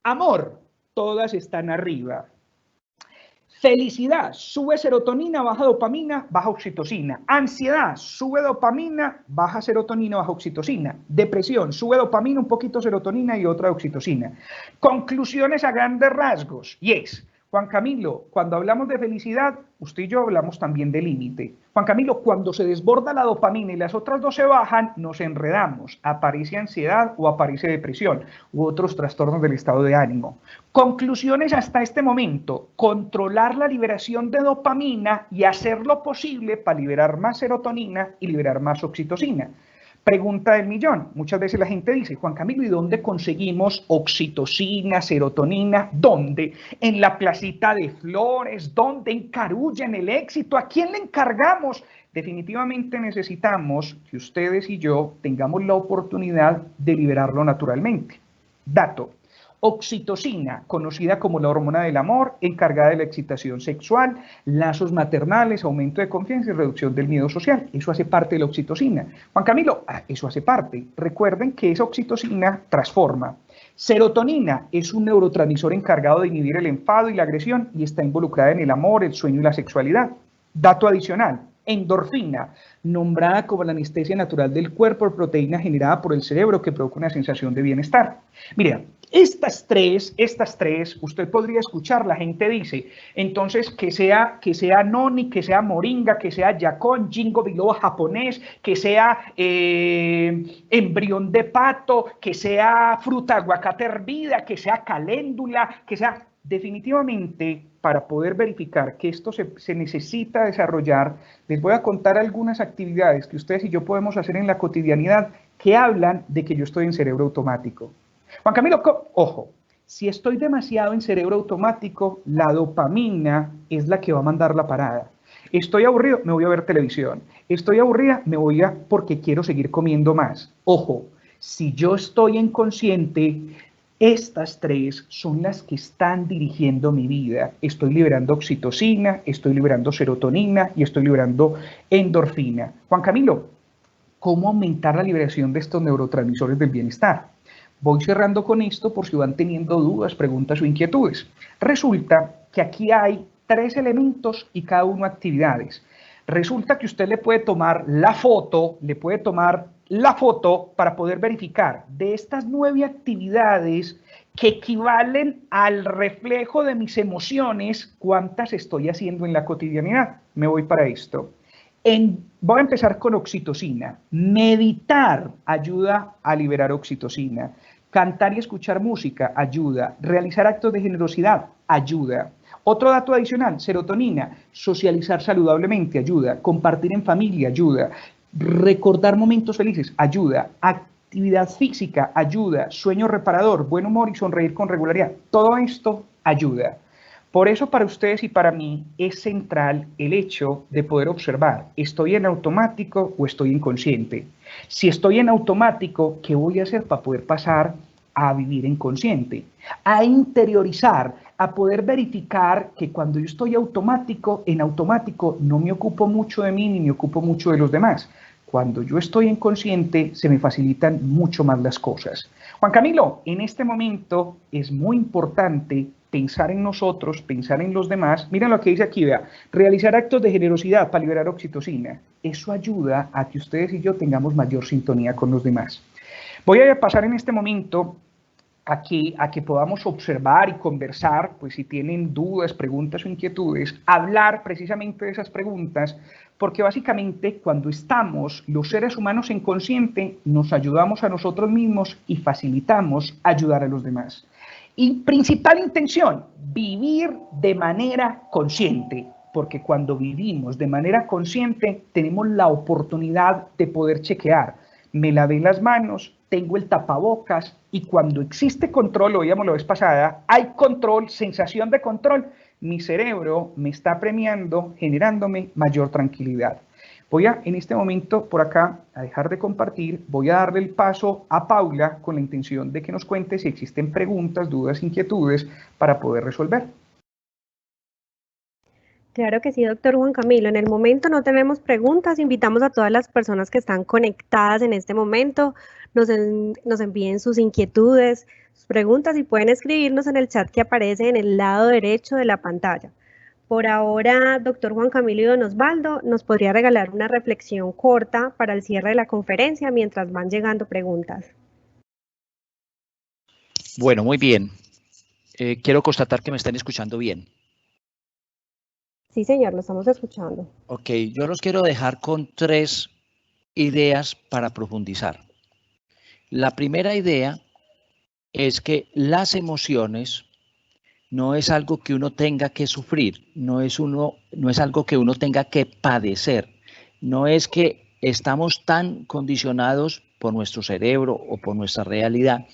Amor, todas están arriba. Felicidad, sube serotonina, baja dopamina, baja oxitocina. Ansiedad, sube dopamina, baja serotonina, baja oxitocina. Depresión, sube dopamina, un poquito serotonina y otra oxitocina. Conclusiones a grandes rasgos, y es, Juan Camilo, cuando hablamos de felicidad, usted y yo hablamos también de límite. Juan Camilo, cuando se desborda la dopamina y las otras dos se bajan, nos enredamos, aparece ansiedad o aparece depresión u otros trastornos del estado de ánimo. Conclusiones hasta este momento: controlar la liberación de dopamina y hacer lo posible para liberar más serotonina y liberar más oxitocina. Pregunta del millón. Muchas veces la gente dice, Juan Camilo, ¿y dónde conseguimos oxitocina, serotonina? ¿Dónde? ¿En la placita de flores? ¿Dónde? ¿En Carulla, en el Éxito? ¿A quién le encargamos? Definitivamente necesitamos que ustedes y yo tengamos la oportunidad de liberarlo naturalmente. Dato: oxitocina, conocida como la hormona del amor, encargada de la excitación sexual, lazos maternales, aumento de confianza y reducción del miedo social. Eso hace parte de la oxitocina. Juan Camilo, eso hace parte. Recuerden que esa oxitocina transforma. Serotonina es un neurotransmisor encargado de inhibir el enfado y la agresión y está involucrada en el amor, el sueño y la sexualidad. Dato adicional: endorfina, nombrada como la anestesia natural del cuerpo, proteína generada por el cerebro que provoca una sensación de bienestar. Mira, estas tres, usted podría escuchar, la gente dice, entonces que sea noni, que sea moringa, que sea yacón, ginkgo biloba japonés, que sea embrión de pato, que sea fruta aguacate hervida, que sea caléndula, que sea... Definitivamente, para poder verificar que esto se necesita desarrollar, les voy a contar algunas actividades que ustedes y yo podemos hacer en la cotidianidad que hablan de que yo estoy en cerebro automático. Juan Camilo, ojo, si estoy demasiado en cerebro automático, la dopamina es la que va a mandar la parada. Estoy aburrido, me voy a ver televisión. Estoy aburrida, me voy a porque quiero seguir comiendo más. Ojo, si yo estoy inconsciente, estas tres son las que están dirigiendo mi vida. Estoy liberando oxitocina, estoy liberando serotonina y estoy liberando endorfina. Juan Camilo, ¿cómo aumentar la liberación de estos neurotransmisores del bienestar? Voy cerrando con esto por si van teniendo dudas, preguntas o inquietudes. Resulta que aquí hay 3 elementos y cada uno actividades. Resulta que usted le puede tomar la foto, para poder verificar de estas 9 actividades que equivalen al reflejo de mis emociones, cuántas estoy haciendo en la cotidianidad. Me voy para esto. Voy a empezar con oxitocina. Meditar ayuda a liberar oxitocina. Cantar y escuchar música ayuda. Realizar actos de generosidad ayuda. Otro dato adicional: serotonina. Socializar saludablemente ayuda. Compartir en familia ayuda. Recordar momentos felices ayuda. Actividad física ayuda. Sueño reparador, buen humor y sonreír con regularidad. Todo esto ayuda. Por eso para ustedes y para mí es central el hecho de poder observar, ¿estoy en automático o estoy inconsciente? Si estoy en automático, ¿qué voy a hacer para poder pasar a vivir en consciente? A interiorizar, a poder verificar que cuando yo estoy en automático no me ocupo mucho de mí ni me ocupo mucho de los demás. Cuando yo estoy en consciente, se me facilitan mucho más las cosas. Juan Camilo, en este momento es muy importante pensar en nosotros, pensar en los demás. Miren lo que dice aquí, vea, realizar actos de generosidad para liberar oxitocina. Eso ayuda a que ustedes y yo tengamos mayor sintonía con los demás. Voy a pasar en este momento aquí a que podamos observar y conversar, pues si tienen dudas, preguntas o inquietudes, hablar precisamente de esas preguntas, porque básicamente cuando estamos los seres humanos en consciente, nos ayudamos a nosotros mismos y facilitamos ayudar a los demás. Y principal intención, vivir de manera consciente, porque cuando vivimos de manera consciente tenemos la oportunidad de poder chequear. Me lavé las manos, tengo el tapabocas y cuando existe control, lo veíamos la vez pasada, hay control, sensación de control, mi cerebro me está premiando, generándome mayor tranquilidad. Voy a, en este momento, por acá, a dejar de compartir, voy a darle el paso a Paula con la intención de que nos cuente si existen preguntas, dudas, inquietudes para poder resolver. Claro que sí, doctor Juan Camilo. En el momento no tenemos preguntas. Invitamos a todas las personas que están conectadas en este momento, nos envíen sus inquietudes, sus preguntas y pueden escribirnos en el chat que aparece en el lado derecho de la pantalla. Por ahora, doctor Juan Camilo y don Osvaldo, ¿nos podría regalar una reflexión corta para el cierre de la conferencia mientras van llegando preguntas? Bueno, muy bien. Quiero constatar que me están escuchando bien. Sí, señor, lo estamos escuchando. Ok, yo los quiero dejar con 3 ideas para profundizar. La primera idea es que las emociones no es algo que uno tenga que sufrir, no es algo que uno tenga que padecer, no es que estamos tan condicionados por nuestro cerebro o por nuestra realidad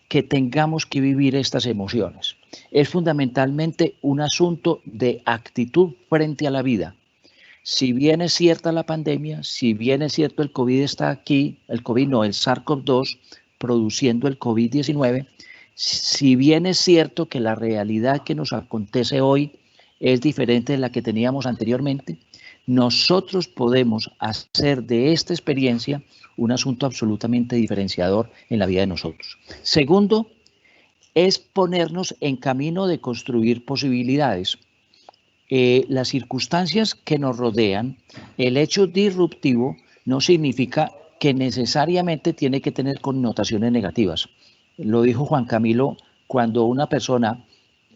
que tengamos que vivir estas emociones. Es fundamentalmente un asunto de actitud frente a la vida. Si bien es cierta la pandemia, si bien es cierto el COVID está aquí, el COVID no, el SARS-CoV-2 produciendo el COVID-19, si bien es cierto que la realidad que nos acontece hoy es diferente de la que teníamos anteriormente, nosotros podemos hacer de esta experiencia un asunto absolutamente diferenciador en la vida de nosotros. Segundo, es ponernos en camino de construir posibilidades. Las circunstancias que nos rodean, el hecho disruptivo no significa que necesariamente tiene que tener connotaciones negativas. Lo dijo Juan Camilo, cuando una persona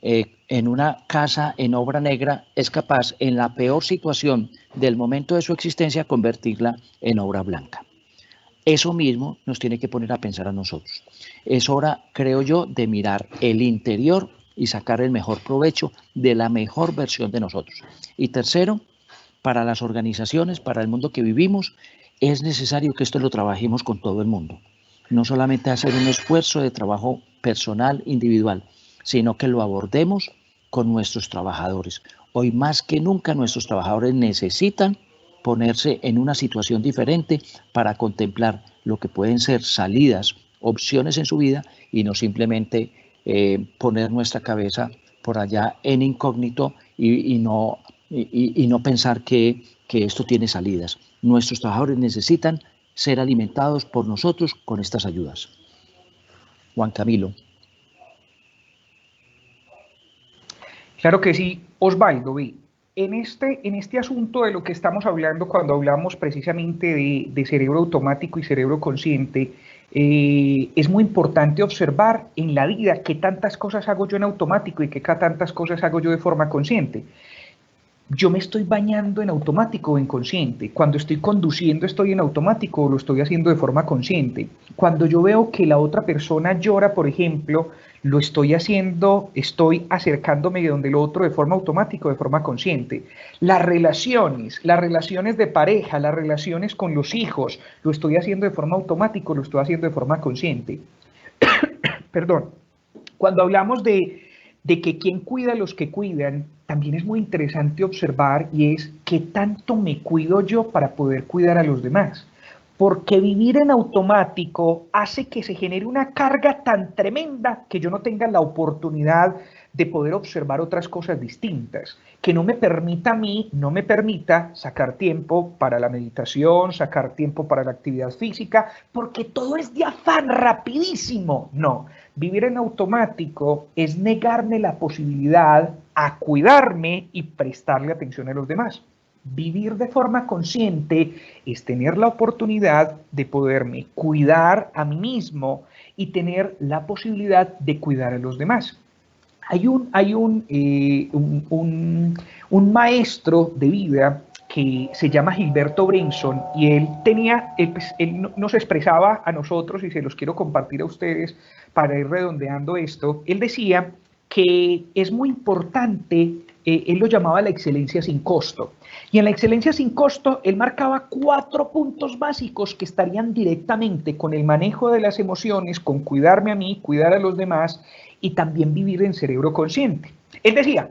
en una casa en obra negra es capaz, en la peor situación del momento de su existencia, convertirla en obra blanca. Eso mismo nos tiene que poner a pensar a nosotros. Es hora, creo yo, de mirar el interior y sacar el mejor provecho de la mejor versión de nosotros. Y tercero, para las organizaciones, para el mundo que vivimos, es necesario que esto lo trabajemos con todo el mundo. No solamente hacer un esfuerzo de trabajo personal, individual, sino que lo abordemos con nuestros trabajadores. Hoy más que nunca nuestros trabajadores necesitan ponerse en una situación diferente para contemplar lo que pueden ser salidas, opciones en su vida y no simplemente poner nuestra cabeza por allá en incógnito y no pensar que esto tiene salidas. Nuestros trabajadores necesitan ser alimentados por nosotros con estas ayudas. Juan Camilo. Claro que sí, Osvaldo, en este asunto de lo que estamos hablando cuando hablamos precisamente de cerebro automático y cerebro consciente, es muy importante observar en la vida qué tantas cosas hago yo en automático y qué tantas cosas hago yo de forma consciente. Yo me estoy bañando en automático o inconsciente. Cuando estoy conduciendo estoy en automático o lo estoy haciendo de forma consciente. Cuando yo veo que la otra persona llora, por ejemplo, lo estoy haciendo, estoy acercándome de donde el otro de forma automática o de forma consciente. Las relaciones de pareja, las relaciones con los hijos, lo estoy haciendo de forma automática o lo estoy haciendo de forma consciente. Perdón. Cuando hablamos de que quien cuida a los que cuidan, también es muy interesante observar y es qué tanto me cuido yo para poder cuidar a los demás. Porque vivir en automático hace que se genere una carga tan tremenda que yo no tenga la oportunidad de poder observar otras cosas distintas, que no me permita a mí, no me permita sacar tiempo para la meditación, sacar tiempo para la actividad física, porque todo es de afán rapidísimo. No, vivir en automático es negarme la posibilidad a cuidarme y prestarle atención a los demás. Vivir de forma consciente es tener la oportunidad de poderme cuidar a mí mismo y tener la posibilidad de cuidar a los demás. Hay un maestro de vida que se llama Gilberto Brinson y él nos expresaba a nosotros y se los quiero compartir a ustedes para ir redondeando esto. Él decía que es muy importante, él lo llamaba la excelencia sin costo. Y en la excelencia sin costo, él marcaba 4 puntos básicos que estarían directamente con el manejo de las emociones, con cuidarme a mí, cuidar a los demás y también vivir en cerebro consciente. Él decía,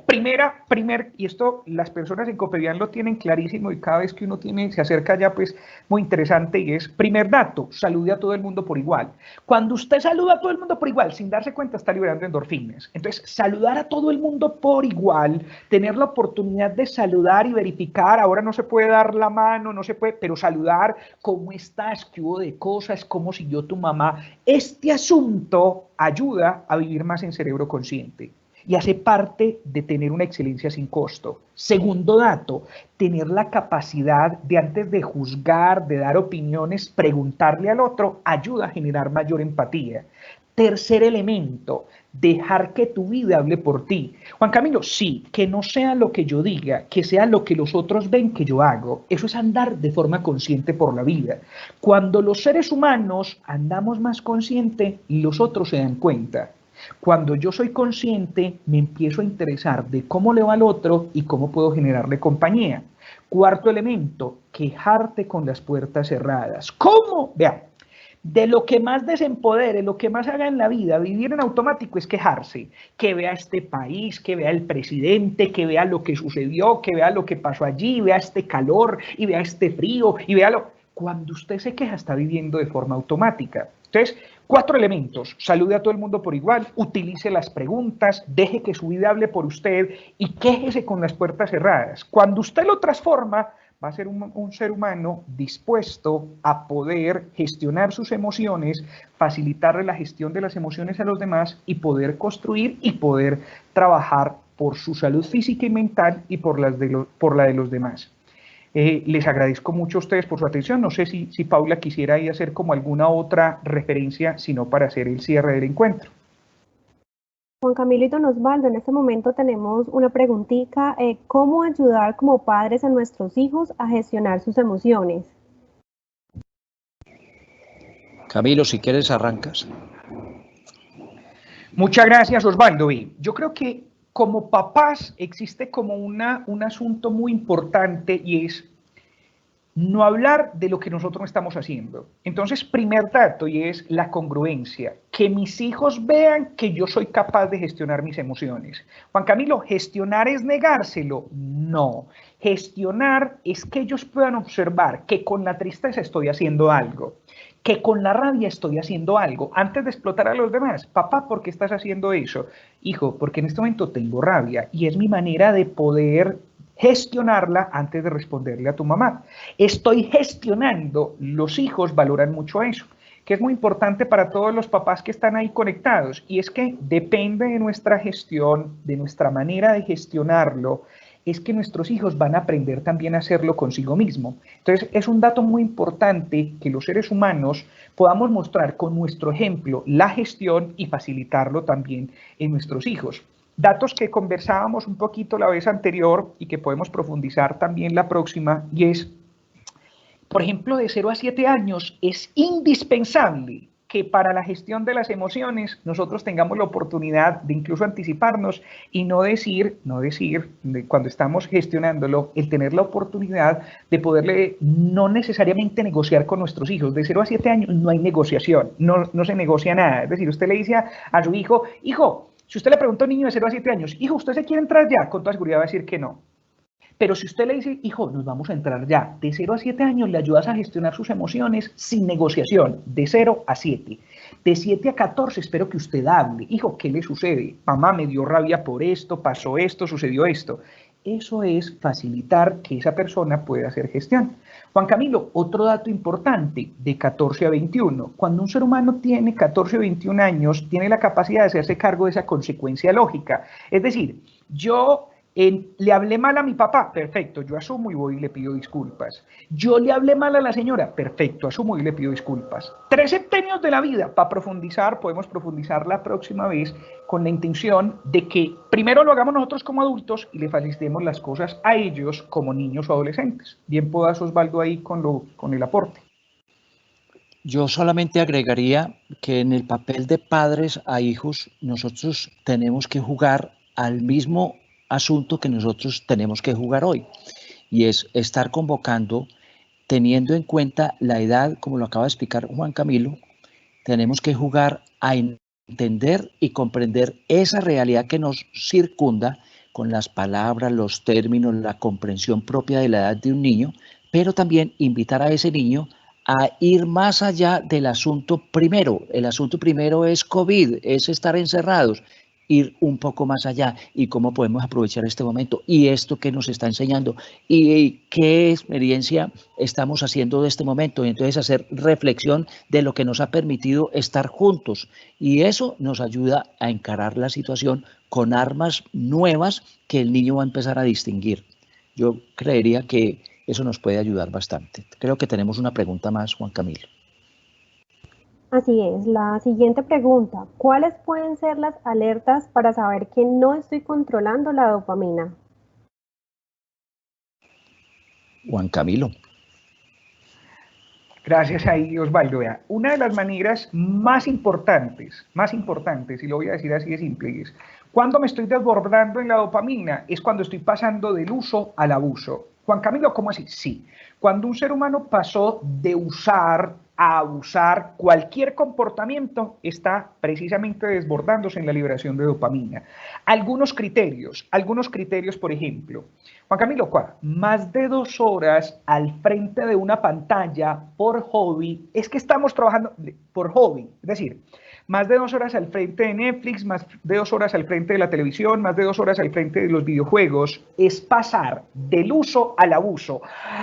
y esto las personas en Copevian lo tienen clarísimo y cada vez que uno se acerca ya, pues muy interesante, y es, primer dato, salude a todo el mundo por igual. Cuando usted saluda a todo el mundo por igual, sin darse cuenta, está liberando endorfinas. Entonces, saludar a todo el mundo por igual, tener la oportunidad de saludar y verificar, ahora no se puede dar la mano, no se puede, pero saludar, ¿cómo estás? ¿Qué hubo de cosas? ¿Cómo siguió tu mamá? Este asunto ayuda a vivir más en cerebro consciente y hace parte de tener una excelencia sin costo. Segundo dato, tener la capacidad de antes de juzgar, de dar opiniones, preguntarle al otro, ayuda a generar mayor empatía. Tercer elemento, dejar que tu vida hable por ti. Juan Camilo, sí, que no sea lo que yo diga, que sea lo que los otros ven que yo hago. Eso es andar de forma consciente por la vida. Cuando los seres humanos andamos más consciente, los otros se dan cuenta. Cuando yo soy consciente, me empiezo a interesar de cómo le va al otro y cómo puedo generarle compañía. Cuarto elemento, quejarte con las puertas cerradas. ¿Cómo? Vean. De lo que más desempodere, lo que más haga en la vida, vivir en automático es quejarse, que vea este país, que vea el presidente, que vea lo que sucedió, que vea lo que pasó allí, vea este calor y vea este frío y vea lo... Cuando usted se queja está viviendo de forma automática. Entonces, 4 elementos, salude a todo el mundo por igual, utilice las preguntas, deje que su vida hable por usted y quéjese con las puertas cerradas. Cuando usted lo transforma, va a ser un ser humano dispuesto a poder gestionar sus emociones, facilitarle la gestión de las emociones a los demás y poder construir y poder trabajar por su salud física y mental y por la de los demás. Les agradezco mucho a ustedes por su atención. No sé si Paula quisiera ahí hacer como alguna otra referencia, sino para hacer el cierre del encuentro. Juan Camilo y don Osvaldo, en este momento tenemos una preguntita. ¿Cómo ayudar como padres a nuestros hijos a gestionar sus emociones? Camilo, si quieres arrancas. Muchas gracias, Osvaldo. Yo creo que como papás existe como un asunto muy importante y es no hablar de lo que nosotros estamos haciendo. Entonces, primer dato y es la congruencia. Que mis hijos vean que yo soy capaz de gestionar mis emociones. Juan Camilo, ¿gestionar es negárselo? No. Gestionar es que ellos puedan observar que con la tristeza estoy haciendo algo, que con la rabia estoy haciendo algo, antes de explotar a los demás. Papá, ¿por qué estás haciendo eso? Hijo, porque en este momento tengo rabia y es mi manera de poder gestionarla antes de responderle a tu mamá. Estoy gestionando, los hijos valoran mucho eso, que es muy importante para todos los papás que están ahí conectados, y es que depende de nuestra gestión, de nuestra manera de gestionarlo, es que nuestros hijos van a aprender también a hacerlo consigo mismo. Entonces, es un dato muy importante que los seres humanos podamos mostrar con nuestro ejemplo la gestión y facilitarlo también en nuestros hijos. Datos que conversábamos un poquito la vez anterior y que podemos profundizar también la próxima, y es, por ejemplo, de 0 a 7 años es indispensable que para la gestión de las emociones nosotros tengamos la oportunidad de incluso anticiparnos y no decir cuando estamos gestionándolo, el tener la oportunidad de poderle no necesariamente negociar con nuestros hijos. De 0 a 7 años no hay negociación, no se negocia nada. Es decir, usted le dice a su hijo, si usted le pregunta a un niño de 0 a 7 años, hijo, ¿usted se quiere entrar ya? Con toda seguridad va a decir que no. Pero si usted le dice, hijo, nos vamos a entrar ya, de 0 a 7 años le ayudas a gestionar sus emociones sin negociación, de 0 a 7. De 7 a 14 espero que usted hable. Hijo, ¿qué le sucede? Mamá, me dio rabia por esto, pasó esto, sucedió esto. Eso es facilitar que esa persona pueda hacer gestión. Juan Camilo, otro dato importante, de 14 a 21. Cuando un ser humano tiene 14 o 21 años, tiene la capacidad de hacerse cargo de esa consecuencia lógica. Es decir, le hablé mal a mi papá, perfecto, yo asumo y voy y le pido disculpas. Yo le hablé mal a la señora, perfecto, asumo y le pido disculpas. 3 septenios de la vida, para profundizar, podemos profundizar la próxima vez con la intención de que primero lo hagamos nosotros como adultos y le facilitemos las cosas a ellos como niños o adolescentes. Bien puedas, Osvaldo, ahí con el aporte. Yo solamente agregaría que en el papel de padres a hijos nosotros tenemos que jugar al mismo asunto que nosotros tenemos que jugar hoy, y es estar convocando, teniendo en cuenta la edad, como lo acaba de explicar Juan Camilo, tenemos que jugar a entender y comprender esa realidad que nos circunda con las palabras, los términos, la comprensión propia de la edad de un niño, pero también invitar a ese niño a ir más allá del asunto primero. El asunto primero es COVID, es estar encerrados. Ir un poco más allá y cómo podemos aprovechar este momento y esto que nos está enseñando y qué experiencia estamos haciendo de este momento, y entonces hacer reflexión de lo que nos ha permitido estar juntos, y eso nos ayuda a encarar la situación con armas nuevas que el niño va a empezar a distinguir. Yo creería que eso nos puede ayudar bastante. Creo que tenemos una pregunta más, Juan Camilo. Así es. La siguiente pregunta, ¿cuáles pueden ser las alertas para saber que no estoy controlando la dopamina? Juan Camilo. Gracias ahí, Osvaldo. Vea, una de las maneras más importantes, y lo voy a decir así de simple, es cuando me estoy desbordando en la dopamina, es cuando estoy pasando del uso al abuso. Juan Camilo, ¿cómo así? Sí, cuando un ser humano pasó de usar a abusar, cualquier comportamiento está precisamente desbordándose en la liberación de dopamina. Algunos criterios, por ejemplo, Juan Camilo, ¿cuál? Más de 2 horas al frente de una pantalla por hobby, es que estamos trabajando por hobby, es decir, más de 2 horas al frente de Netflix, más de 2 horas al frente de la televisión, más de 2 horas al frente de los videojuegos, es pasar del uso al abuso.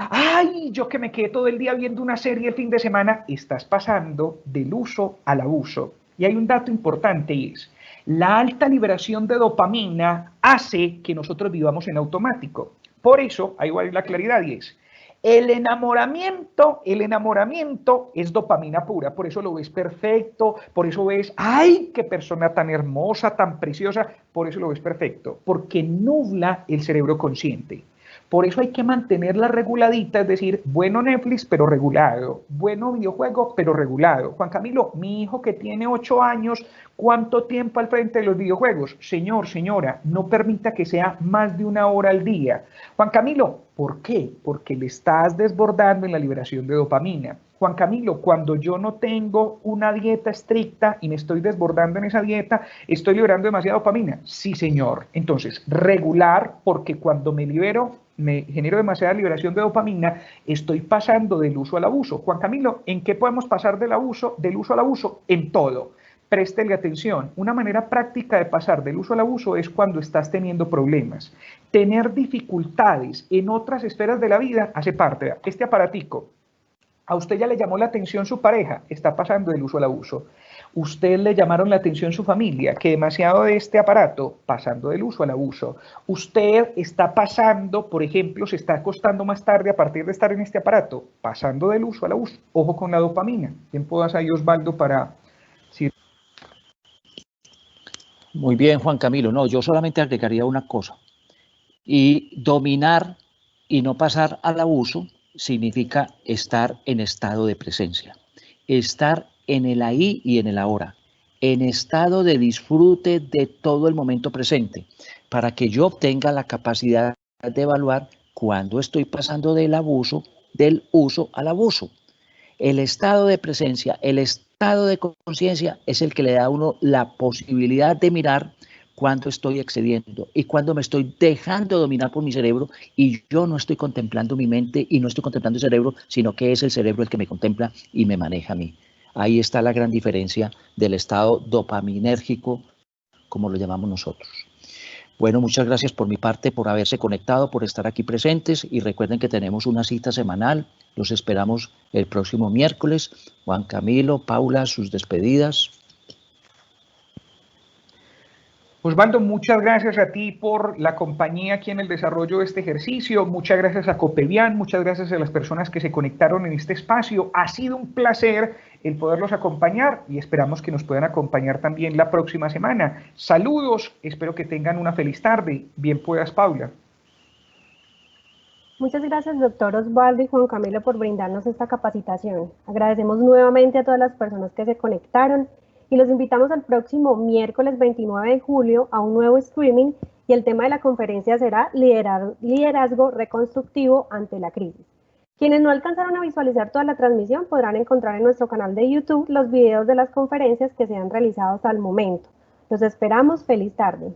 Ay, yo que me quedé todo el día viendo una serie el fin de semana, estás pasando del uso al abuso. Y hay un dato importante y es, la alta liberación de dopamina hace que nosotros vivamos en automático. Por eso, ahí va a ir la claridad y es, el enamoramiento es dopamina pura, por eso lo ves perfecto, por eso ves, ay, qué persona tan hermosa, tan preciosa, por eso lo ves perfecto, porque nubla el cerebro consciente. Por eso hay que mantenerla reguladita, es decir, bueno Netflix, pero regulado, bueno videojuego, pero regulado. Juan Camilo, mi hijo que tiene 8 años, ¿cuánto tiempo al frente de los videojuegos? Señor, señora, no permita que sea más de 1 hora al día. Juan Camilo, ¿por qué? Porque le estás desbordando en la liberación de dopamina. Juan Camilo, cuando yo no tengo una dieta estricta y me estoy desbordando en esa dieta, ¿estoy liberando demasiada dopamina? Sí, señor. Entonces, regular, porque cuando me libero, me genero demasiada liberación de dopamina, estoy pasando del uso al abuso. Juan Camilo, ¿en qué podemos pasar del uso al abuso? En todo. Préstele atención. Una manera práctica de pasar del uso al abuso es cuando estás teniendo problemas. Tener dificultades en otras esferas de la vida hace parte. Este aparatico, a usted ya le llamó la atención su pareja, está pasando del uso al abuso. Usted le llamaron la atención su familia, que demasiado de este aparato, pasando del uso al abuso. Usted está pasando, por ejemplo, se está acostando más tarde a partir de estar en este aparato, pasando del uso al abuso. Ojo con la dopamina. Tiempo das ahí, Osvaldo, para... Muy bien, Juan Camilo. No, yo solamente agregaría una cosa. Y dominar y no pasar al abuso significa estar en estado de presencia, estar en el ahí y en el ahora, en estado de disfrute de todo el momento presente, para que yo obtenga la capacidad de evaluar cuándo estoy pasando del uso al abuso. El estado de presencia, el estado de conciencia es el que le da a uno la posibilidad de mirar cuando estoy excediendo y cuando me estoy dejando dominar por mi cerebro y yo no estoy contemplando mi mente y no estoy contemplando el cerebro, sino que es el cerebro el que me contempla y me maneja a mí. Ahí está la gran diferencia del estado dopaminérgico, como lo llamamos nosotros. Bueno, muchas gracias por mi parte, por haberse conectado, por estar aquí presentes y recuerden que tenemos una cita semanal. Los esperamos el próximo miércoles. Juan Camilo, Paula, sus despedidas. Osvaldo, muchas gracias a ti por la compañía aquí en el desarrollo de este ejercicio. Muchas gracias a Copevian, muchas gracias a las personas que se conectaron en este espacio. Ha sido un placer el poderlos acompañar y esperamos que nos puedan acompañar también la próxima semana. Saludos, espero que tengan una feliz tarde. Bien puedas, Paula. Muchas gracias, doctor Osvaldo y Juan Camilo, por brindarnos esta capacitación. Agradecemos nuevamente a todas las personas que se conectaron y los invitamos al próximo miércoles 29 de julio a un nuevo streaming y el tema de la conferencia será liderazgo reconstructivo ante la crisis. Quienes no alcanzaron a visualizar toda la transmisión podrán encontrar en nuestro canal de YouTube los videos de las conferencias que se han realizado hasta el momento. Los esperamos. Feliz tarde.